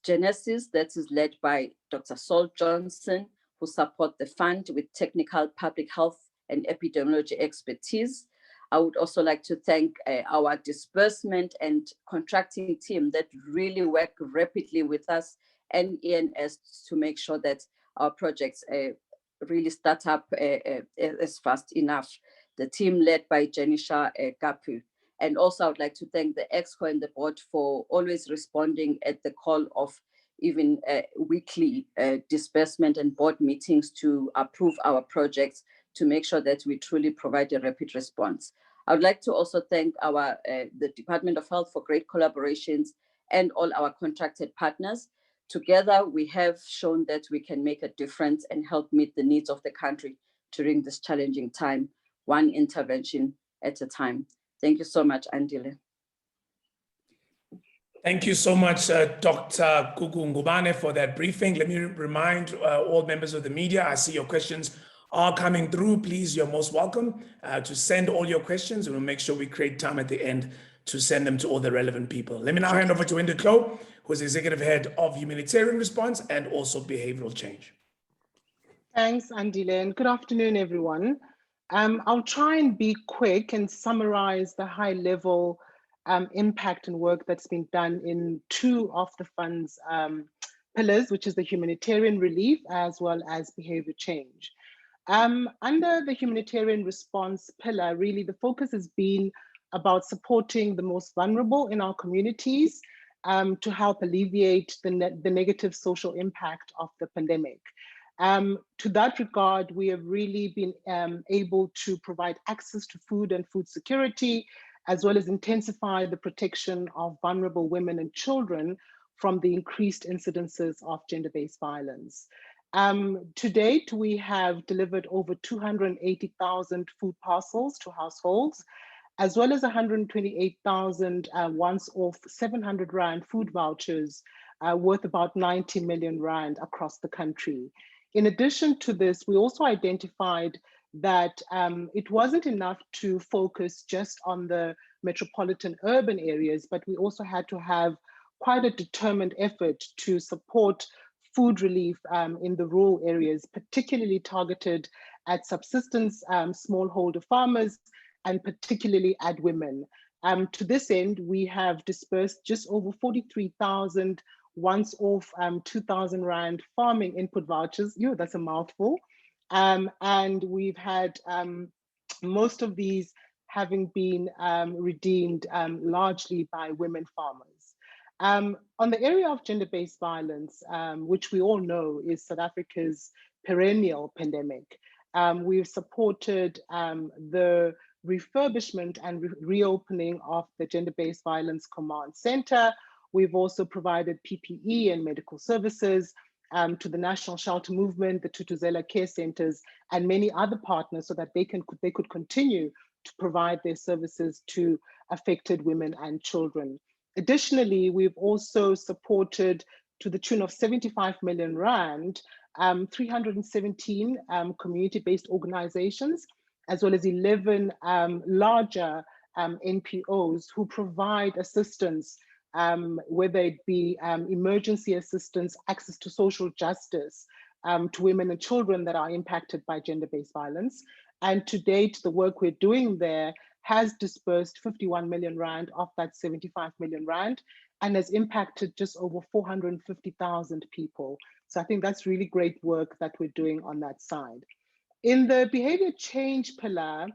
Genesis, that is led by Dr. Saul Johnson, who support the fund with technical public health and epidemiology expertise. I would also like to thank our disbursement and contracting team that really work rapidly with us and ENS to make sure that our projects really start up as fast enough. The team led by Janisha Gapu. And also I would like to thank the EXCO and the board for always responding at the call of even weekly disbursement and board meetings to approve our projects to make sure that we truly provide a rapid response. I would like to also thank the Department of Health for great collaborations and all our contracted partners. Together, we have shown that we can make a difference and help meet the needs of the country during this challenging time. one intervention at a time. Thank you so much, Andile. Thank you so much, Dr. Gugu Ngubane, for that briefing. Let me remind all members of the media, I see your questions are coming through. Please, you're most welcome to send all your questions, and we'll make sure we create time at the end to send them to all the relevant people. Let me now hand over to Wendy Klo, who is Executive Head of Humanitarian Response and also Behavioral Change. Thanks, Andile, and good afternoon, everyone. I'll try and be quick and summarize the high-level impact and work that's been done in two of the fund's pillars, which is the humanitarian relief as well as behavior change. Under the humanitarian response pillar, really the focus has been about supporting the most vulnerable in our communities to help alleviate the negative social impact of the pandemic. To that regard, we have really been able to provide access to food and food security, as well as intensify the protection of vulnerable women and children from the increased incidences of gender-based violence. To date, we have delivered over 280,000 food parcels to households, as well as 128,000 once-off 700 Rand food vouchers worth about 90 million Rand across the country. In addition to this, we also identified that it wasn't enough to focus just on the metropolitan urban areas, but we also had to have quite a determined effort to support food relief in the rural areas, particularly targeted at subsistence smallholder farmers and particularly at women. To this end, we have dispersed just over 43,000 once-off 2,000 Rand farming input vouchers. That's a mouthful. And we've had most of these having been redeemed largely by women farmers. On the area of gender-based violence, which we all know is South Africa's perennial pandemic, we've supported the refurbishment and reopening of the Gender-Based Violence Command Center. We've also provided PPE and medical services to the National Shelter Movement, the Tutuzela Care Centers, and many other partners so that they could continue to provide their services to affected women and children. Additionally, we've also supported, to the tune of 75 million Rand, 317 community-based organizations, as well as 11 larger NPOs who provide assistance, whether it be emergency assistance, access to social justice to women and children that are impacted by gender-based violence. And to date, the work we're doing there has dispersed 51 million Rand of that 75 million Rand and has impacted just over 450,000 people. So I think that's really great work that we're doing on that side. In the behavior change pillar,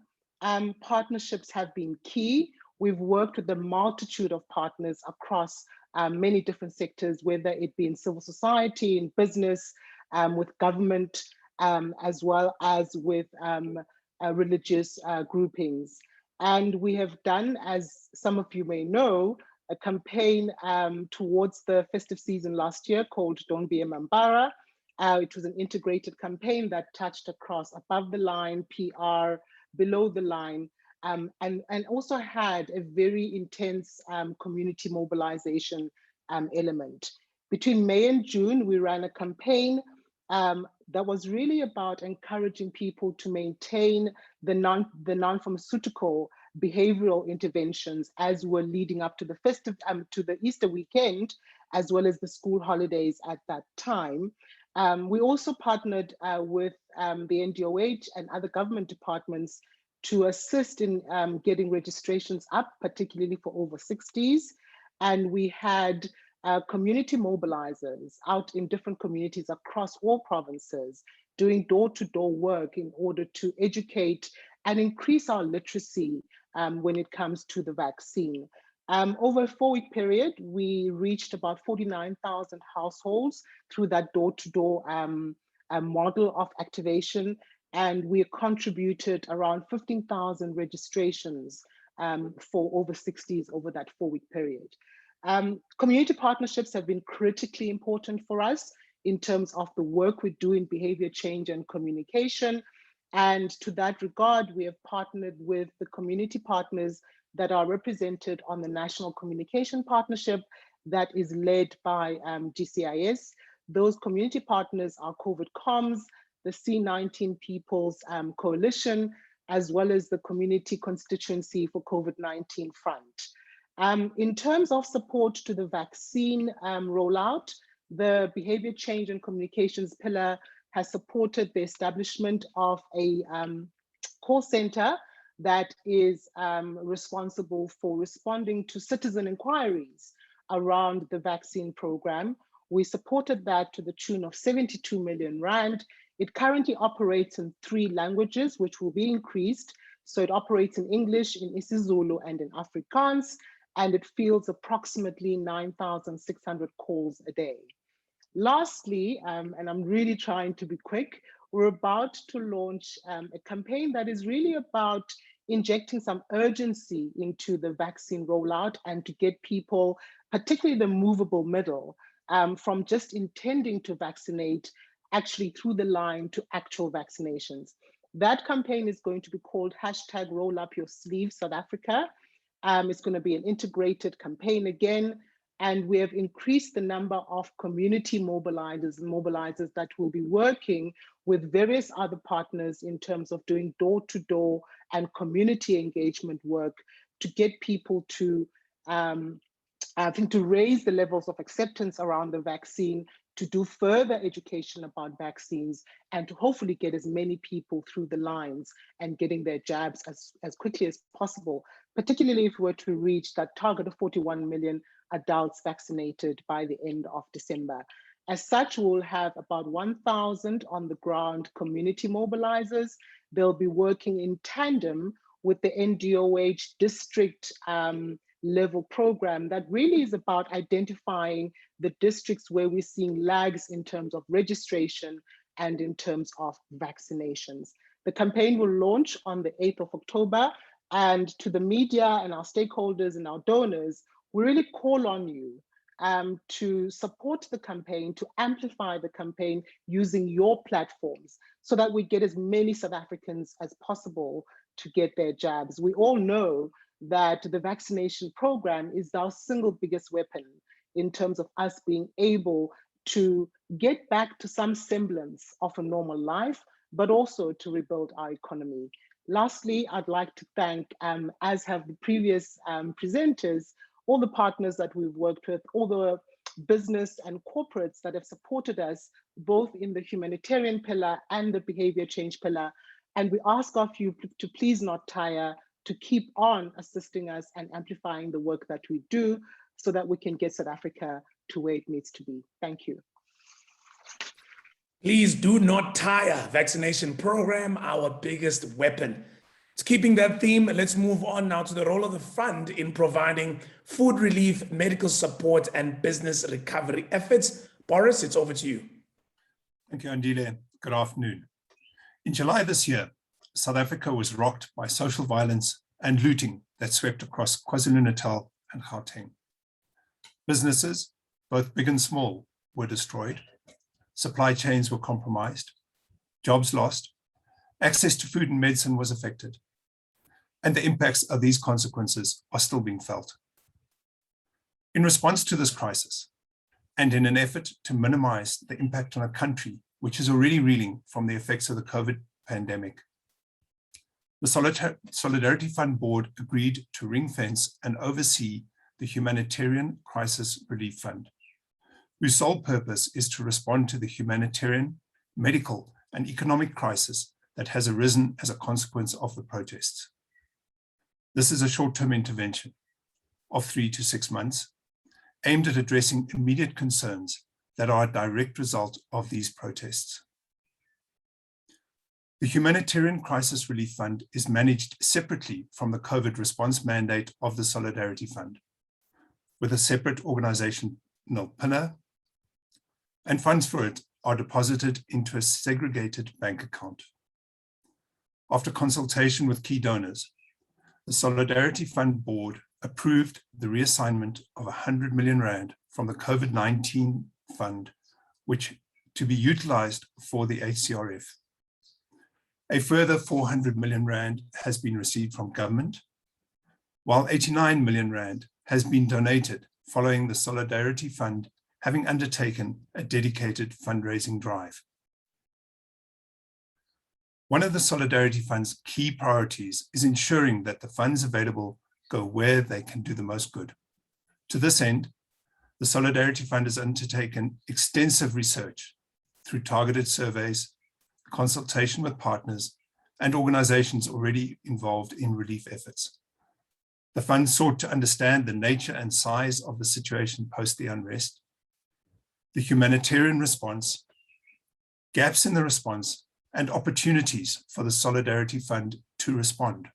partnerships have been key. We've worked with a multitude of partners across many different sectors, whether it be in civil society, in business, with government, as well as with religious groupings. And we have done, as some of you may know, a campaign towards the festive season last year called Don't Be a Mambara. It was an integrated campaign that touched across above the line, PR, below the line, and also had a very intense community mobilization element. Between May and June, we ran a campaign that was really about encouraging people to maintain the non-pharmaceutical behavioral interventions as we're leading up to the festive, to the Easter weekend, as well as the school holidays at that time. We also partnered with the NDOH and other government departments to assist in getting registrations up, particularly for over 60s. And we had community mobilizers out in different communities across all provinces doing door-to-door work in order to educate and increase our literacy when it comes to the vaccine. Over a 4-week period, we reached about 49,000 households through that door-to-door model of activation, and we contributed around 15,000 registrations for over 60s over that 4-week period. Community partnerships have been critically important for us in terms of the work we do in behavior change and communication. And to that regard, we have partnered with the community partners that are represented on the National Communication Partnership that is led by GCIS. Those community partners are COVID Comms, the C19 People's Coalition, as well as the Community Constituency for COVID-19 Front. In terms of support to the vaccine rollout, the Behavior Change and Communications pillar has supported the establishment of a call center that is responsible for responding to citizen inquiries around the vaccine program. We supported that to the tune of 72 million rand. It currently operates in 3 languages, which will be increased. So it operates in English, in isiZulu, and in Afrikaans, and it fields approximately 9,600 calls a day. Lastly, and I'm really trying to be quick, we're about to launch a campaign that is really about injecting some urgency into the vaccine rollout and to get people, particularly the movable middle, from just intending to vaccinate actually through the line to actual vaccinations. That campaign is going to be called #RollUpYourSleeves South Africa. It's going to be an integrated campaign again, and we have increased the number of community mobilizers that will be working with various other partners in terms of doing door-to-door and community engagement work to get people to, I think, to raise the levels of acceptance around the vaccine, to do further education about vaccines, and to hopefully get as many people through the lines and getting their jabs as quickly as possible, particularly if we were to reach that target of 41 million adults vaccinated by the end of December. As such, we'll have about 1,000 on the ground community mobilizers. They'll be working in tandem with the NDOH district level program that really is about identifying the districts where we're seeing lags in terms of registration and in terms of vaccinations. The campaign will launch on the 8th of October, and to the media and our stakeholders and our donors, we really call on you to support the campaign, to amplify the campaign using your platforms so that we get as many South Africans as possible to get their jabs. We all know that the vaccination program is our single biggest weapon in terms of us being able to get back to some semblance of a normal life, but also to rebuild our economy. Lastly, I'd like to thank, as have the previous presenters, all the partners that we've worked with, all the business and corporates that have supported us, both in the humanitarian pillar and the behavior change pillar. And we ask of you to please not tire, to keep on assisting us and amplifying the work that we do so that we can get South Africa to where it needs to be. Thank you. Please do not tire. Vaccination program, our biggest weapon. It's keeping that theme. Let's move on now to the role of the fund in providing food relief, medical support, and business recovery efforts. Boris, it's over to you. Thank you, Andile. Good afternoon. In July this year, South Africa was rocked by social violence and looting that swept across KwaZulu-Natal and Gauteng. Businesses, both big and small, were destroyed. Supply chains were compromised. Jobs lost. Access to food and medicine was affected. And the impacts of these consequences are still being felt. In response to this crisis, and in an effort to minimize the impact on a country which is already reeling from the effects of the COVID pandemic, the Solidarity Fund Board agreed to ring-fence and oversee the Humanitarian Crisis Relief Fund, whose sole purpose is to respond to the humanitarian, medical, and economic crisis that has arisen as a consequence of the protests. This is a short-term intervention of 3 to 6 months, aimed at addressing immediate concerns that are a direct result of these protests. The Humanitarian Crisis Relief Fund is managed separately from the COVID response mandate of the Solidarity Fund, with a separate organizational pillar, and funds for it are deposited into a segregated bank account. After consultation with key donors, the Solidarity Fund Board approved the reassignment of 100 million rand from the COVID-19 fund, which to be utilized for the HCRF. A further 400 million rand has been received from government, while 89 million rand has been donated following the Solidarity Fund having undertaken a dedicated fundraising drive. One of the Solidarity Fund's key priorities is ensuring that the funds available go where they can do the most good. To this end, the Solidarity Fund has undertaken extensive research through targeted surveys, consultation with partners, and organizations already involved in relief efforts. The fund sought to understand the nature and size of the situation post the unrest, the humanitarian response, gaps in the response, and opportunities for the Solidarity Fund to respond.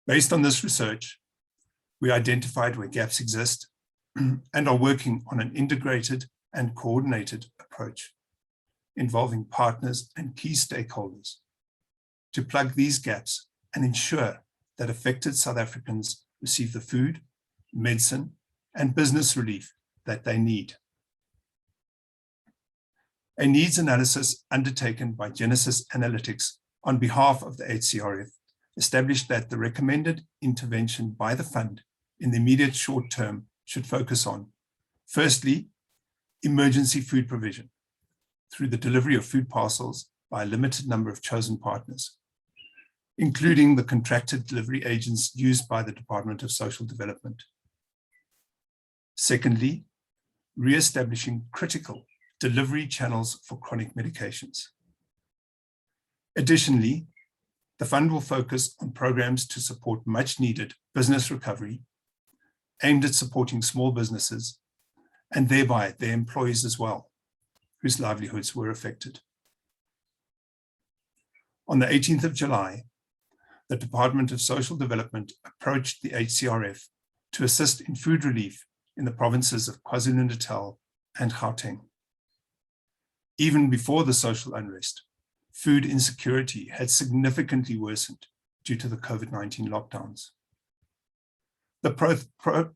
Based on this research, we identified where gaps exist and are working on an integrated and coordinated approach involving partners and key stakeholders to plug these gaps and ensure that affected South Africans receive the food, medicine, and business relief that they need. A needs analysis undertaken by Genesis Analytics on behalf of the HCRF established that the recommended intervention by the fund in the immediate short term should focus on, firstly, emergency food provision through the delivery of food parcels by a limited number of chosen partners, including the contracted delivery agents used by the Department of Social Development. Secondly, re-establishing critical delivery channels for chronic medications. Additionally, the fund will focus on programs to support much needed business recovery aimed at supporting small businesses and thereby their employees as well, whose livelihoods were affected. On the 18th of July, the Department of Social Development approached the HCRF to assist in food relief in the provinces of KwaZulu-Natal and Gauteng. Even before the social unrest, food insecurity had significantly worsened due to the COVID-19 lockdowns. The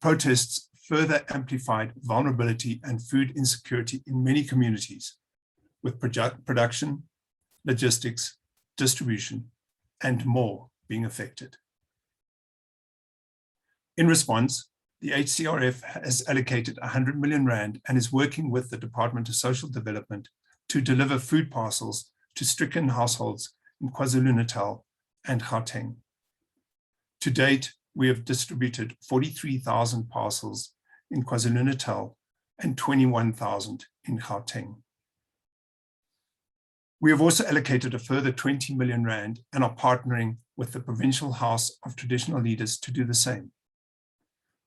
protests further amplified vulnerability and food insecurity in many communities, with production, logistics, distribution, and more being affected. In response, the HCRF has allocated 100 million rand and is working with the Department of Social Development to deliver food parcels to stricken households in KwaZulu-Natal and Gauteng. To date, we have distributed 43,000 parcels in KwaZulu-Natal and 21,000 in Gauteng. We have also allocated a further 20 million rand and are partnering with the Provincial House of Traditional Leaders to do the same.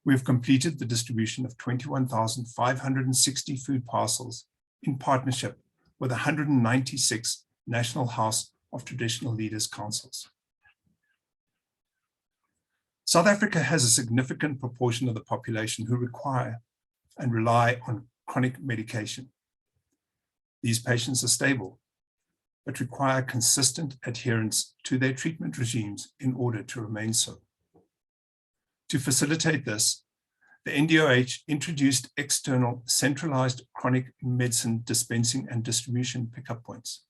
We have completed the distribution of 21,560 food parcels in partnership with 196 National House of Traditional Leaders councils. South Africa has a significant proportion of the population who require and rely on chronic medication. These patients are stable, but require consistent adherence to their treatment regimes in order to remain so. To facilitate this, the NDOH introduced external centralized chronic medicine dispensing and distribution pickup points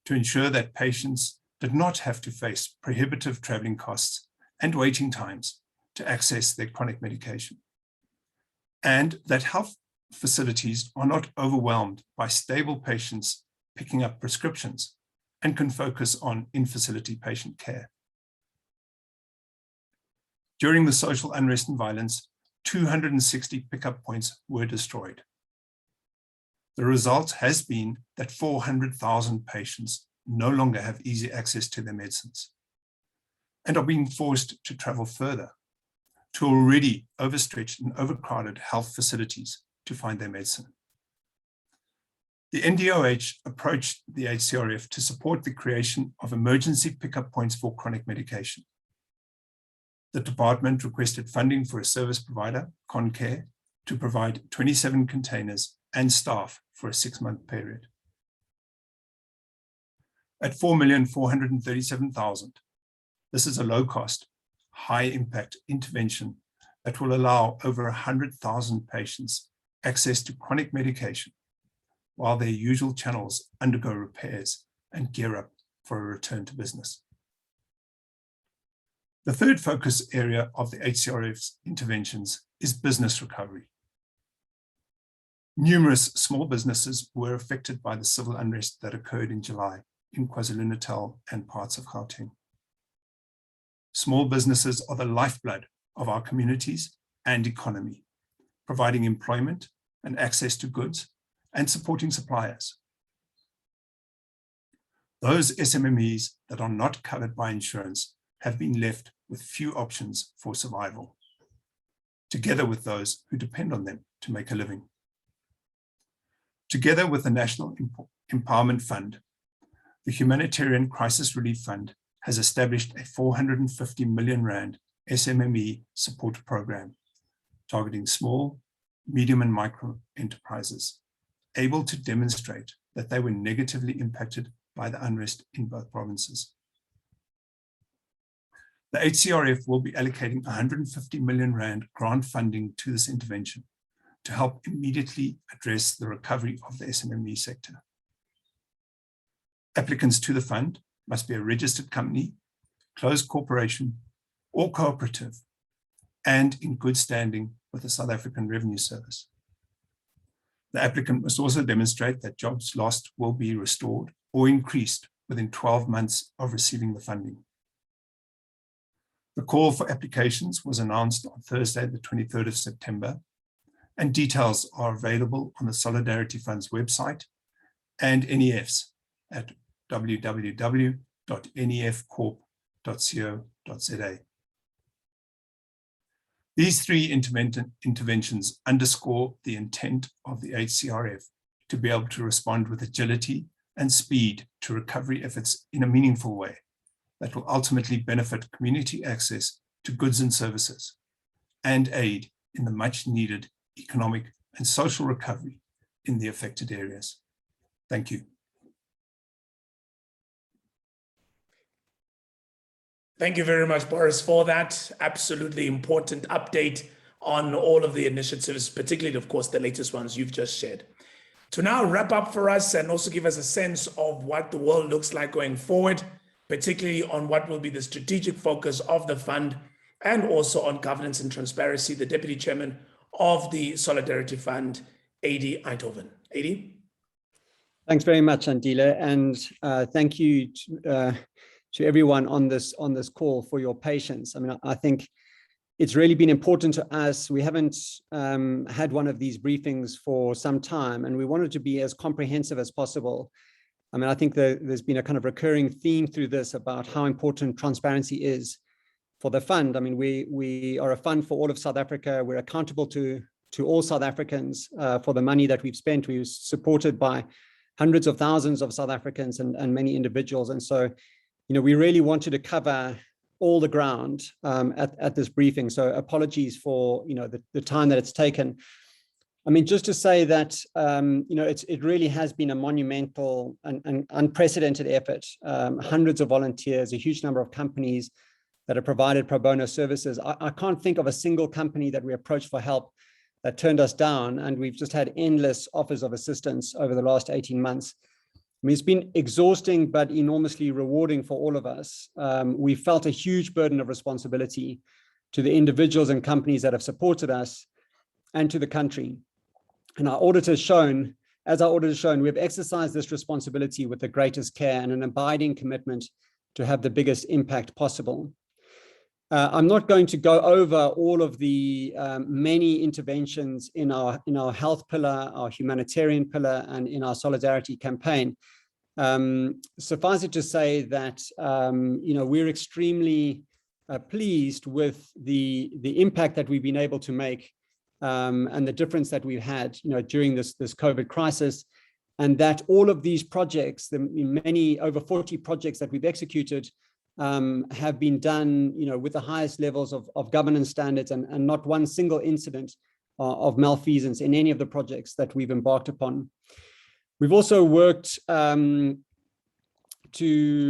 to ensure that patients did not have to face prohibitive traveling costs and waiting times to access their chronic medication, and that health facilities are not overwhelmed by stable patients picking up prescriptions and can focus on in-facility patient care. During the social unrest and violence, 260 pickup points were destroyed. The result has been that 400,000 patients no longer have easy access to their medicines and are being forced to travel further to already overstretched and overcrowded health facilities to find their medicine. The NDOH approached the HCRF to support the creation of emergency pickup points for chronic medication. The department requested funding for a service provider, Concare, to provide 27 containers and staff for a 6-month period. At 4,437,000, this is a low-cost, high-impact intervention that will allow over 100,000 patients access to chronic medication while their usual channels undergo repairs and gear up for a return to business. The third focus area of the HCRF's interventions is business recovery. Numerous small businesses were affected by the civil unrest that occurred in July in KwaZulu-Natal and parts of Gauteng. Small businesses are the lifeblood of our communities and economy, providing employment and access to goods and supporting suppliers. Those SMMEs that are not covered by insurance have been left with few options for survival, together with those who depend on them to make a living. Together with the National Empowerment Fund, the Humanitarian Crisis Relief Fund has established a 450 million rand SMME support program targeting small, medium and micro enterprises, able to demonstrate that they were negatively impacted by the unrest in both provinces. The HCRF will be allocating 150 million rand grant funding to this intervention to help immediately address the recovery of the SMME sector. Applicants to the fund must be a registered company, closed corporation, or cooperative, and in good standing with the South African Revenue Service. The applicant must also demonstrate that jobs lost will be restored or increased within 12 months of receiving the funding. The call for applications was announced on Thursday, the 23rd of September, and details are available on the Solidarity Fund's website and NEF's at www.nefcorp.co.za. These three interventions underscore the intent of the HCRF to be able to respond with agility and speed to recovery efforts in a meaningful way that will ultimately benefit community access to goods and services and aid in the much needed economic and social recovery in the affected areas. Thank you. Thank you very much, Boris, for that absolutely important update on all of the initiatives, particularly, of course, the latest ones you've just shared. To now wrap up for us and also give us a sense of what the world looks like going forward, particularly on what will be the strategic focus of the fund and also on governance and transparency, the Deputy Chairman of the Solidarity Fund, Adi Eindhoven. Adi? Thanks very much, Andile, and thank you to everyone on this call for your patience. I mean, I think it's really been important to us. We haven't had one of these briefings for some time, and we wanted to be as comprehensive as possible. I mean, I think there's been a kind of recurring theme through this about how important transparency is for the fund. I mean, we are a fund for all of South Africa. We're accountable to all South Africans for the money that we've spent. We're supported by hundreds of thousands of South Africans and many individuals. And so, you know, we really wanted to cover all the ground at this briefing. So apologies for, you know, the time that it's taken. I mean, just to say that, you know, it really has been a monumental and unprecedented effort. Hundreds of volunteers, a huge number of companies that have provided pro bono services. I can't think of a single company that we approached for help that turned us down. And we've just had endless offers of assistance over the last 18 months. I mean, it's been exhausting, but enormously rewarding for all of us. We felt a huge burden of responsibility to the individuals and companies that have supported us and to the country. And our audit has shown, as our audit has shown, we have exercised this responsibility with the greatest care and an abiding commitment to have the biggest impact possible. I'm not going to go over all of the many interventions in our health pillar, our humanitarian pillar, and in our solidarity campaign. Suffice it to say that you know, we're extremely pleased with the impact that we've been able to make and the difference that we've had, you know, during this COVID crisis, and that all of these projects, the many over 40 projects that we've executed, have been done, you know, with the highest levels of governance standards and not one single incident of malfeasance in any of the projects that we've embarked upon. We've also worked to,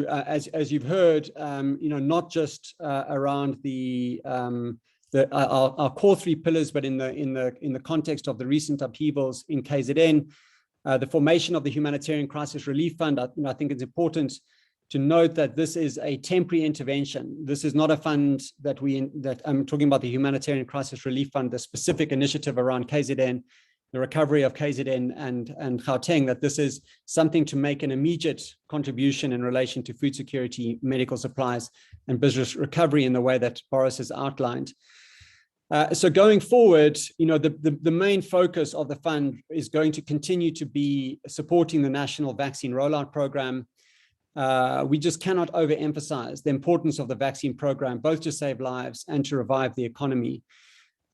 as you've heard, you know, not just around our core three pillars, but in the context of the recent upheavals in KZN, The formation of the Humanitarian Crisis Relief Fund, I think it's important to note that this is a temporary intervention. This is not a fund that I'm talking about the Humanitarian Crisis Relief Fund, the specific initiative around KZN, the recovery of KZN and Gauteng, that this is something to make an immediate contribution in relation to food security, medical supplies, and business recovery in the way that Boris has outlined. So going forward, the main focus of the fund is going to continue to be supporting the national vaccine rollout program. We just cannot overemphasize the importance of the vaccine program, both to save lives and to revive the economy.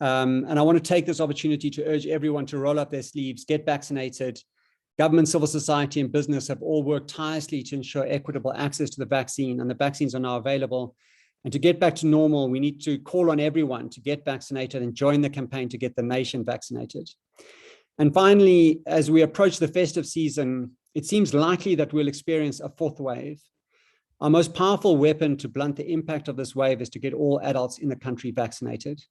And I want to take this opportunity to urge everyone to roll up their sleeves, get vaccinated. Government, civil society, and business have all worked tirelessly to ensure equitable access to the vaccine, and the vaccines are now available. And to get back to normal, we need to call on everyone to get vaccinated and join the campaign to get the nation vaccinated. And finally, as we approach the festive season, it seems likely that we'll experience a fourth wave. Our most powerful weapon to blunt the impact of this wave is to get all adults in the country vaccinated.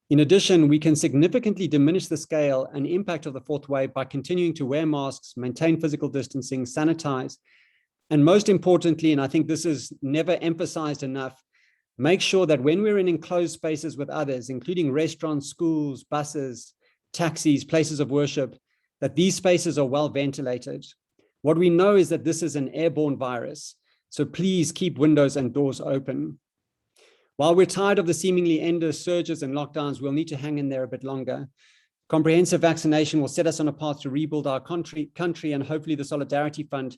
In addition, we can significantly diminish the scale and impact of the fourth wave by continuing to wear masks, maintain physical distancing, sanitize, and most importantly, and I think this is never emphasized enough, make sure that when we're in enclosed spaces with others, including restaurants, schools, buses, taxis, places of worship, that these spaces are well ventilated. What we know is that this is an airborne virus, so please keep windows and doors open. While we're tired of the seemingly endless surges and lockdowns, we'll need to hang in there a bit longer. Comprehensive vaccination will set us on a path to rebuild our country, and hopefully the Solidarity Fund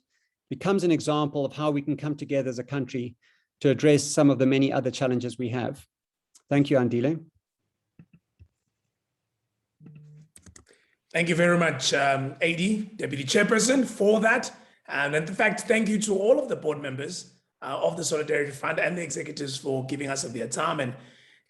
becomes an example of how we can come together as a country to address some of the many other challenges we have. Thank you, Andile. Thank you very much, AD, Deputy Chairperson, for that. And in fact, thank you to all of the board members of the Solidarity Fund and the executives for giving us their time and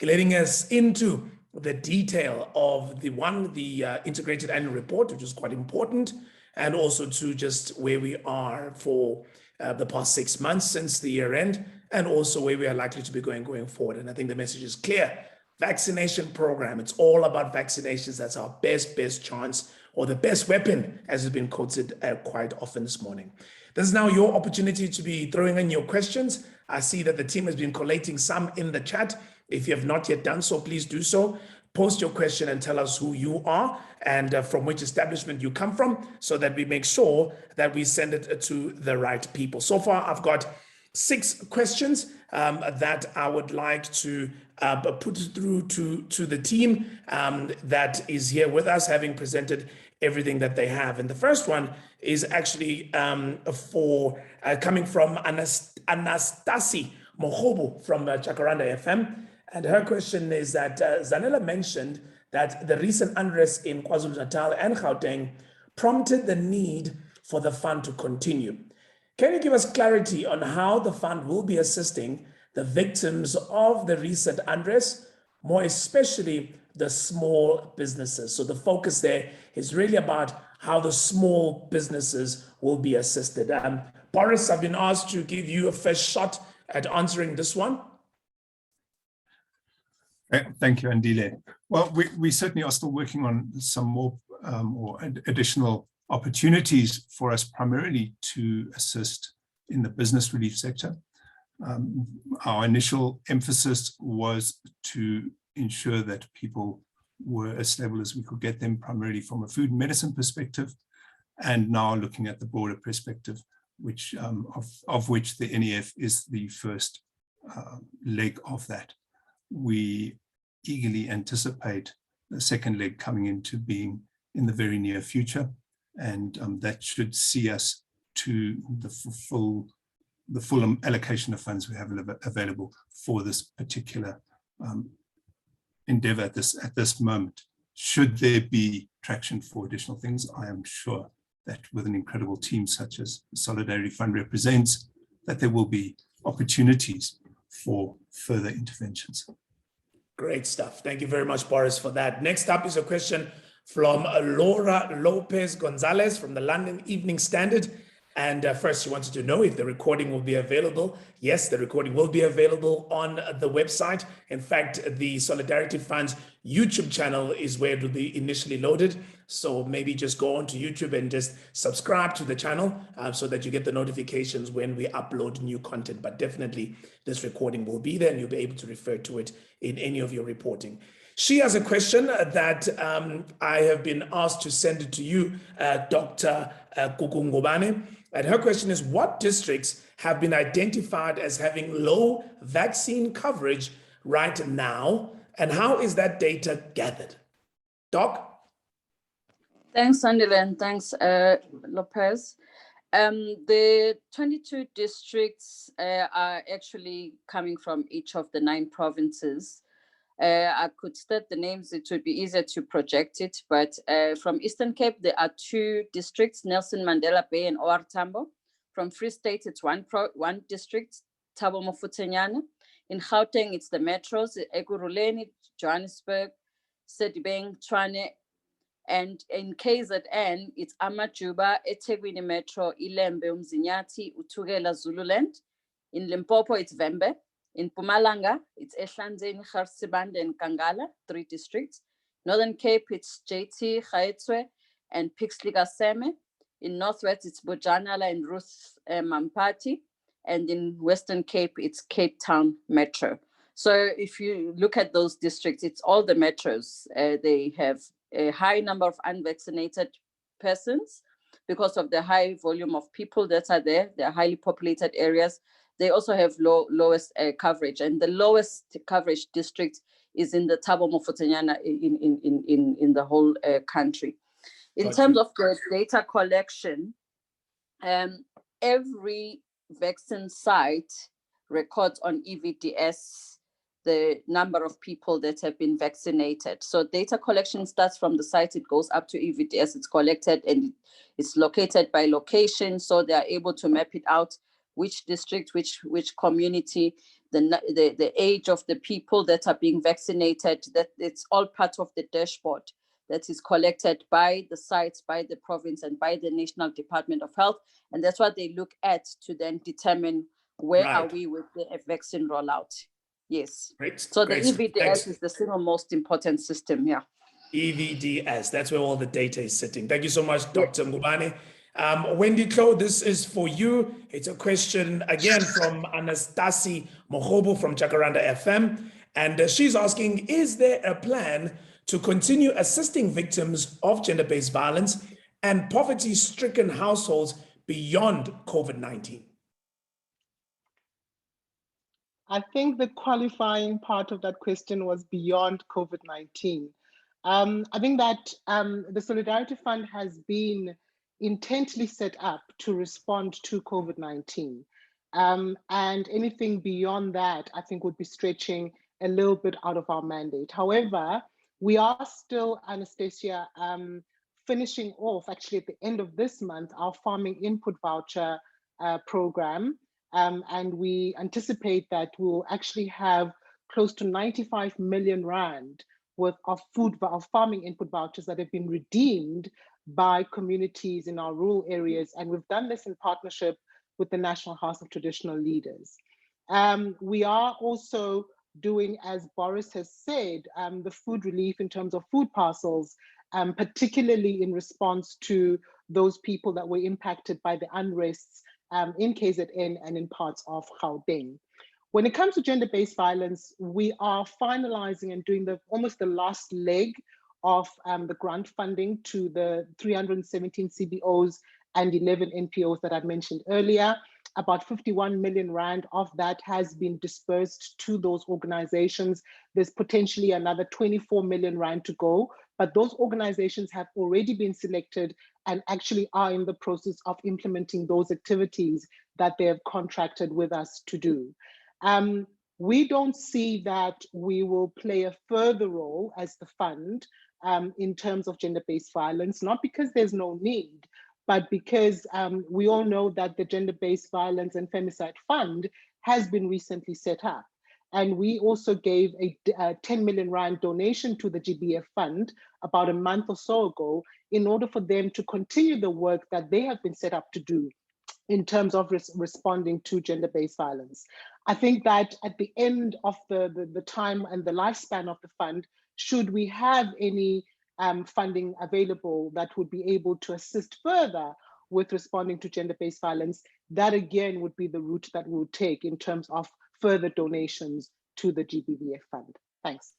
letting us into the detail of the integrated annual report, which is quite important, and also to just where we are for the past 6 months since the year end, and also where we are likely to be going forward. And I think the message is clear. Vaccination program, it's all about vaccinations. That's our best chance, or the best weapon, as has been quoted quite often this morning. This is now your opportunity to be throwing in your questions. I see that the team has been collating some in the chat. If you have not yet done so, please do so. Post your question and tell us who you are and from which establishment you come from, so that we make sure that we send it to the right people. So far, I've got 6 questions that I would like to put through to the team that is here with us, having presented everything that they have. And the first one is actually coming from Anastasi Mohobu from Jacaranda FM. And her question is that Zanella mentioned that the recent unrest in KwaZulu-Natal and Gauteng prompted the need for the fund to continue. Can you give us clarity on how the fund will be assisting the victims of the recent unrest, more especially the small businesses? So the focus there is really about how the small businesses will be assisted. Boris, I've been asked to give you a first shot at answering this one. Thank you, Andile. Well, we certainly are still working on some more or additional opportunities for us, primarily to assist in the business relief sector. Our initial emphasis was to ensure that people were as stable as we could get them, primarily from a food and medicine perspective, and now looking at the broader perspective, which of which the NEF is the first leg of that. We eagerly anticipate the second leg coming into being in the very near future, and that should see us to the full allocation of funds we have available for this particular endeavor at this moment. Should there be traction for additional things, I am sure that with an incredible team such as the Solidarity Fund represents, that there will be opportunities for further interventions. Great stuff. Thank you very much, Boris, for that. Next up is a question from Laura Lopez Gonzalez from the London Evening Standard. And first, she wanted to know if the recording will be available. Yes, the recording will be available on the website. In fact, the Solidarity Fund's YouTube channel is where it will be initially loaded. So maybe just go onto YouTube and just subscribe to the channel so that you get the notifications when we upload new content. But definitely this recording will be there and you'll be able to refer to it in any of your reporting. She has a question that I have been asked to send it to you, Dr. Kukungobane. And her question is, what districts have been identified as having low vaccine coverage right now? And how is that data gathered? Doc? Thanks, Andile, and thanks, Lopez. The 22 districts are actually coming from each of the 9 provinces. I could state the names, it would be easier to project it, but from Eastern Cape, there are 2 districts, Nelson Mandela Bay and OR Tambo. From Free State, it's one district, Thabo Mofokeng. In Gauteng, it's the metros, Ekurhuleni, Johannesburg, Sedibeng, Tshwane, and in KZN, it's Amajuba, eThekwini Metro, Ilembe, Umzinyathi, Uthugela, Zululand. In Limpopo, it's Vembe. In Mpumalanga, it's Ehlanzeni, Garsibande, and Kangala, 3 districts. Northern Cape, it's JT, Gaetswe, and Pixley Gaseme. In Northwest, it's Bojanala and Ruth Mampati. And in Western Cape, it's Cape Town Metro. So if you look at those districts, it's all the metros. They have a high number of unvaccinated persons because of the high volume of people that are there. They're highly populated areas. They also have lowest coverage, and the lowest coverage district is in the Thabo Mofokeng in the whole country. In terms of the data collection, every vaccine site records on EVDS the number of people that have been vaccinated. So data collection starts from the site, it goes up to EVDS, it's collected and it's located by location. So they are able to map it out, which district, which community, the age of the people that are being vaccinated, that it's all part of the dashboard that is collected by the sites, by the province, and by the National Department of Health. And that's what they look at to then determine where are we with the vaccine rollout. Yes. Great. So great. the EVDS Thanks. is the single most important system, yeah. EVDS, that's where all the data is sitting. Thank you so much, Dr. Ngubane. Wendy Klo, this is for you. It's a question again from Anastasi Mohobo from Jacaranda FM. And she's asking, is there a plan to continue assisting victims of gender-based violence and poverty-stricken households beyond COVID-19? I think the qualifying part of that question was beyond COVID-19. I think that the Solidarity Fund has been intently set up to respond to COVID-19. And anything beyond that, I think, would be stretching a little bit out of our mandate. However, we are still, Anastasia, finishing off, actually at the end of this month, our farming input voucher program. And we anticipate that we'll actually have close to 95 million rand worth of farming input vouchers that have been redeemed by communities in our rural areas. And we've done this in partnership with the National House of Traditional Leaders. We are also doing, as Boris has said, the food relief in terms of food parcels, particularly in response to those people that were impacted by the unrests in KZN and in parts of Gauteng. When it comes to gender-based violence, we are finalizing and doing almost the last leg of the grant funding to the 317 CBOs and 11 NPOs that I mentioned earlier. About 51 million rand of that has been dispersed to those organizations. There's potentially another 24 million rand to go, but those organizations have already been selected and actually are in the process of implementing those activities that they have contracted with us to do. We don't see that we will play a further role as the fund in terms of gender-based violence, not because there's no need, but because we all know that the Gender-Based Violence and Femicide Fund has been recently set up. And we also gave a 10 million rand donation to the GBF fund about a month or so ago in order for them to continue the work that they have been set up to do in terms of responding to gender-based violence. I think that at the end of the time and the lifespan of the fund, should we have any funding available that would be able to assist further with responding to gender-based violence, that again would be the route that we would take in terms of further donations to the GBVF fund. Thanks.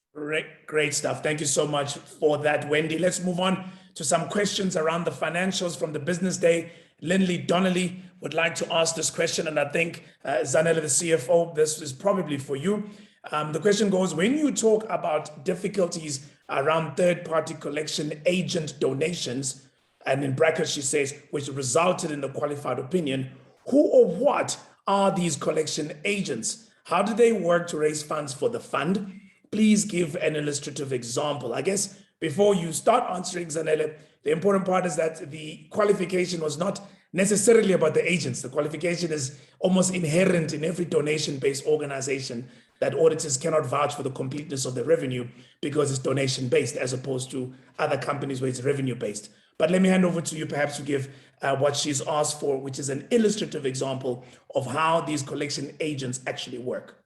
Great stuff. Thank you so much for that, Wendy. Let's move on to some questions around the financials from the business day. Lindley Donnelly would like to ask this question, and I think Zanele, the CFO, this is probably for you. The question goes, when you talk about difficulties around third-party collection agent donations, and in brackets she says, which resulted in the qualified opinion, who or what are these collection agents? How do they work to raise funds for the fund? Please give an illustrative example. I guess before you start answering, Zanele, the important part is that the qualification was not necessarily about the agents. The qualification is almost inherent in every donation-based organization, that auditors cannot vouch for the completeness of the revenue because it's donation-based as opposed to other companies where it's revenue-based. But let me hand over to you perhaps to give what she's asked for, which is an illustrative example of how these collection agents actually work.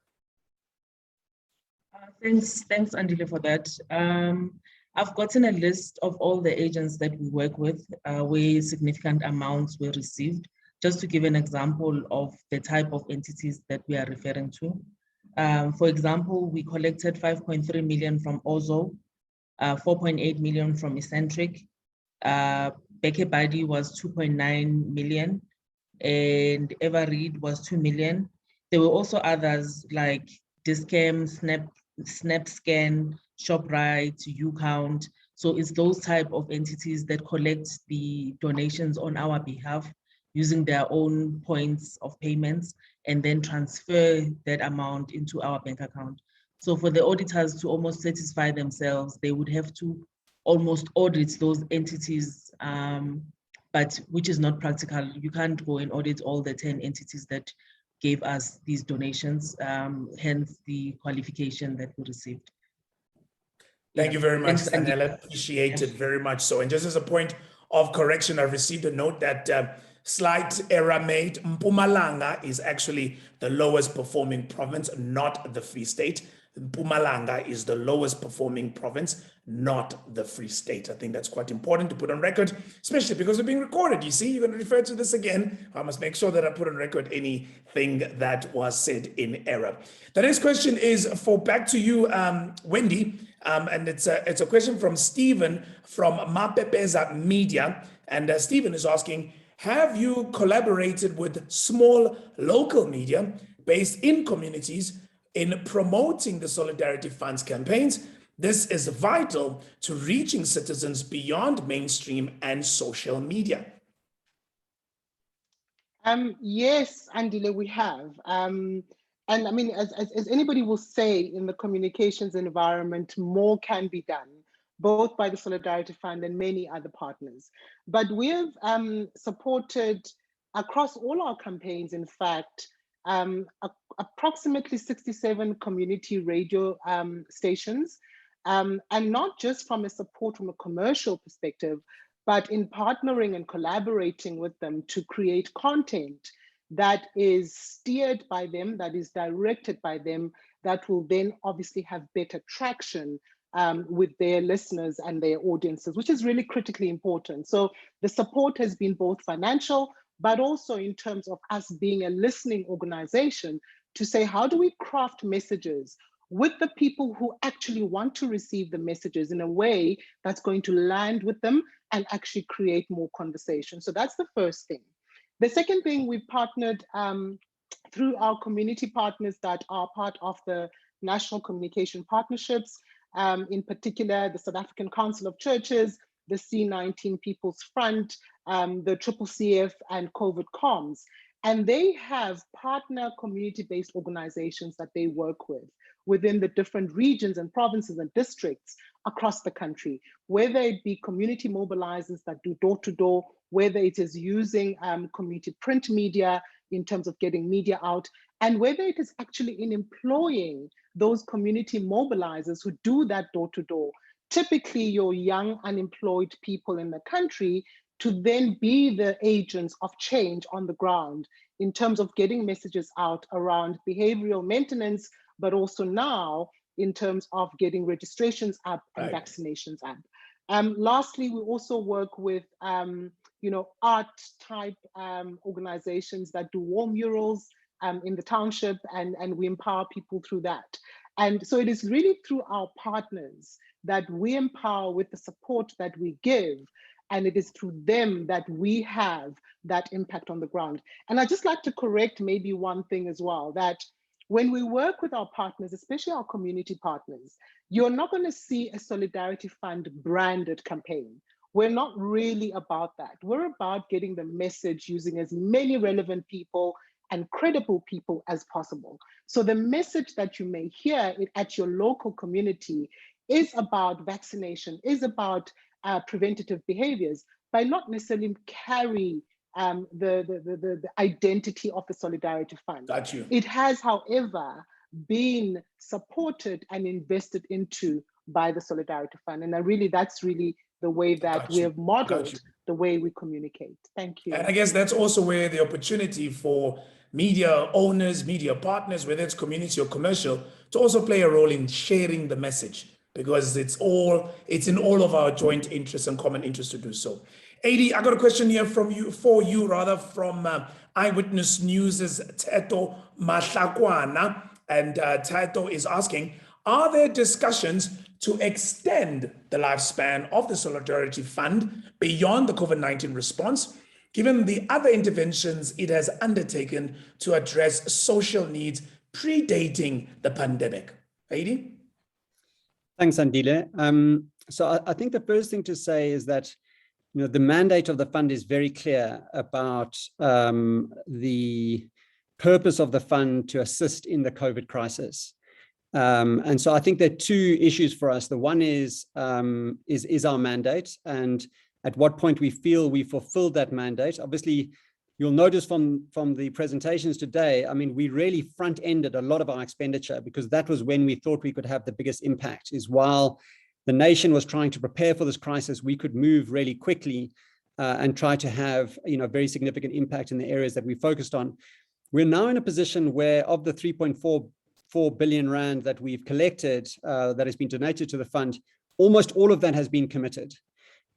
Thanks, Andile, for that. I've gotten a list of all the agents that we work with where significant amounts were received, just to give an example of the type of entities that we are referring to. For example, we collected 5.3 million from Ozo, 4.8 million from Eccentric, Beke Badi was 2.9 million, and Everread was 2 million. There were also others like Discam, SnapScan, ShopRite, UCount. So it's those type of entities that collect the donations on our behalf using their own points of payments and then transfer that amount into our bank account. So for the auditors to almost satisfy themselves, they would have to almost audit those entities, but which is not practical. You can't go and audit all the 10 entities that gave us these donations, hence the qualification that we received. Thank you very much, Zanele. Appreciate it very much so. And just as a point of correction, I received a note that slight error made. Mpumalanga is actually the lowest performing province, not the Free State. Mpumalanga is the lowest performing province, not the Free State. I think that's quite important to put on record, especially because we're being recorded. You see, you're going to refer to this again. I must make sure that I put on record anything that was said in error. The next question is back to you, Wendy. And it's a question from Stephen from Mapepeza Media. And Stephen is asking, have you collaborated with small local media based in communities in promoting the Solidarity Funds campaigns? This is vital to reaching citizens beyond mainstream and social media. Yes, Andile, we have. And I mean, as anybody will say in the communications environment, more can be done, both by the Solidarity Fund and many other partners. But we have supported across all our campaigns, in fact, approximately 67 community radio stations, and not just from a support from a commercial perspective, but in partnering and collaborating with them to create content that is steered by them, that is directed by them, that will then obviously have better traction with their listeners and their audiences, which is really critically important. So the support has been both financial, but also in terms of us being a listening organization to say, how do we craft messages with the people who actually want to receive the messages in a way that's going to land with them and actually create more conversation. So that's the first thing. The second thing, we've partnered through our community partners that are part of the National Communication Partnerships, in particular, the South African Council of Churches, the C19 People's Front, the CCCF and COVID Comms. And they have partner community-based organizations that they work with within the different regions and provinces and districts across the country, whether it be community mobilizers that do door-to-door, whether it is using community print media in terms of getting media out, and whether it is actually in employing those community mobilizers who do that door-to-door, typically your young unemployed people in the country, to then be the agents of change on the ground in terms of getting messages out around behavioral maintenance, but also now in terms of getting registrations up and vaccinations up. Lastly, we also work with art type organizations that do wall murals in the township, and we empower people through that. And so it is really through our partners that we empower with the support that we give, and it is through them that we have that impact on the ground. And I'd just like to correct maybe one thing as well, that when we work with our partners, especially our community partners, you're not going to see a Solidarity Fund branded campaign. We're not really about that. We're about getting the message using as many relevant people and credible people as possible. So the message that you may hear at your local community is about vaccination, is about preventative behaviors, but not necessarily carry the identity of the Solidarity Fund. Got you. It has, however, been supported and invested into by the Solidarity Fund. And that's really the way that we have modeled the way we communicate. Thank you. And I guess that's also where the opportunity for media owners, media partners, whether it's community or commercial, to also play a role in sharing the message, because it's in all of our joint interests and common interests to do so. Adi, I got a question here from Eyewitness News's Tato Mahlakwana, and Tato is asking, are there discussions to extend the lifespan of the Solidarity Fund beyond the COVID-19 response, given the other interventions it has undertaken to address social needs predating the pandemic? Adi? Thanks, Andile. So I think the first thing to say is that the mandate of the fund is very clear about the purpose of the fund to assist in the COVID crisis. And so I think there are two issues for us. The one is our mandate, and at what point we feel we fulfilled that mandate. Obviously, you'll notice from the presentations today, I mean, we really front-ended a lot of our expenditure, because that was when we thought we could have the biggest impact, is while the nation was trying to prepare for this crisis, we could move really quickly and try to have very significant impact in the areas that we focused on. We're now in a position where of the 3.4 billion rand that we've collected that has been donated to the fund, almost all of that has been committed.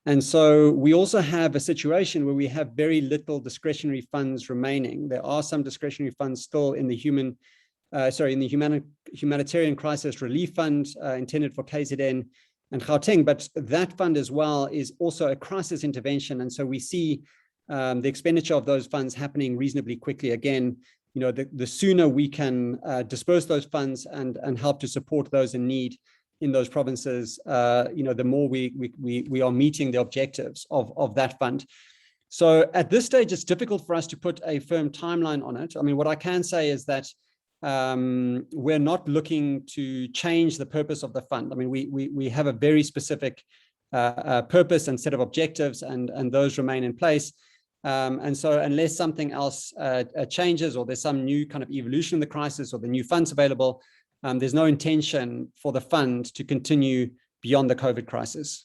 And so we also have a situation where we have very little discretionary funds remaining. There are some discretionary funds still in the Humanitarian Crisis Relief Fund intended for KZN and Gauteng, but that fund as well is also a crisis intervention. And so we see the expenditure of those funds happening reasonably quickly. Again, the sooner we can disperse those funds and help to support those in need in those provinces, the more we are meeting the objectives of that fund. So at this stage, it's difficult for us to put a firm timeline on it. I mean, what I can say is that we're not looking to change the purpose of the fund. I mean, we have a very specific purpose and set of objectives, and those remain in place. And so unless something else changes, or there's some new kind of evolution in the crisis, or the new funds available, there's no intention for the fund to continue beyond the COVID crisis.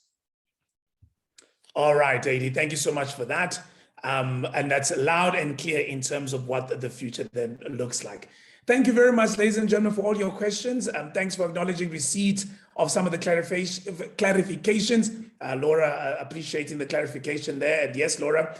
All right, Adi, thank you so much for that. And that's loud and clear in terms of what the future then looks like. Thank you very much, ladies and gentlemen, for all your questions. Thanks for acknowledging receipt of some of the clarifications. Laura, appreciating the clarification there. And yes, Laura,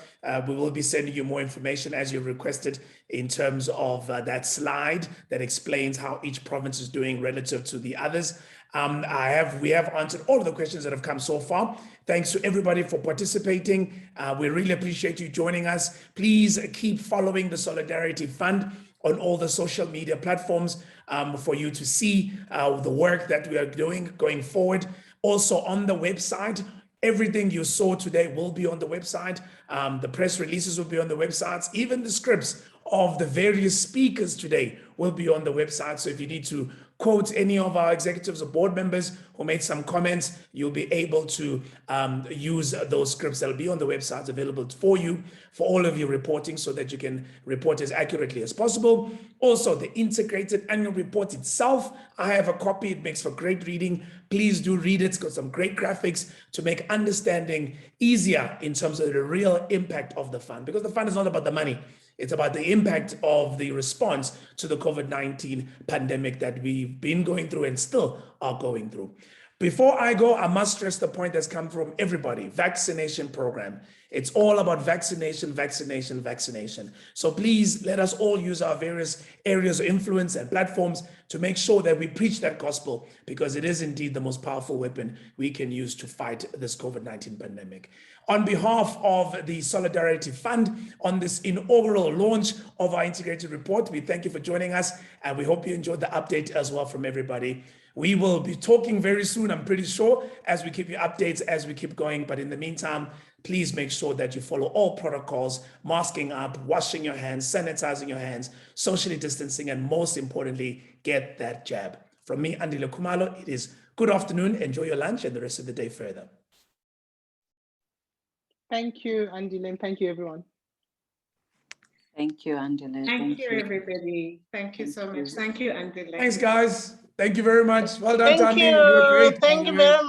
we will be sending you more information as you requested in terms of that slide that explains how each province is doing relative to the others. We have answered all of the questions that have come so far. Thanks to everybody for participating. We really appreciate you joining us. Please keep following the Solidarity Fund on all the social media platforms for you to see the work that we are doing going forward. Also on the website, everything you saw today will be on the website. The press releases will be on the websites. Even the scripts of the various speakers today will be on the website. So if you need to quote any of our executives or board members who made some comments, you'll be able to use those scripts that'll be on the website available for you, for all of your reporting, so that you can report as accurately as possible. Also, the integrated annual report itself, I have a copy. It makes for great reading. Please do read it. It's got some great graphics to make understanding easier in terms of the real impact of the fund, because the fund is not about the money. It's about the impact of the response to the COVID-19 pandemic that we've been going through and still are going through. Before I go, I must stress the point that's come from everybody, vaccination program. It's all about vaccination, vaccination, vaccination. So please let us all use our various areas of influence and platforms to make sure that we preach that gospel, because it is indeed the most powerful weapon we can use to fight this COVID-19 pandemic. On behalf of the Solidarity Fund, on this inaugural launch of our integrated report, we thank you for joining us, and we hope you enjoyed the update as well from everybody. We will be talking very soon, I'm pretty sure, as we keep you updates as we keep going. But in the meantime, please make sure that you follow all protocols, masking up, washing your hands, sanitizing your hands, socially distancing, and most importantly, get that jab. From me, Andile Khumalo, it is good afternoon, enjoy your lunch and the rest of the day further. Thank you, Andile, and thank you, everyone. Thank you, Andile. Thank you, everybody. Thank you so much. Thank you, Andile. Thanks, guys. Thank you very much. Well done, Thank Tandy. you. You were great. Thank you very much.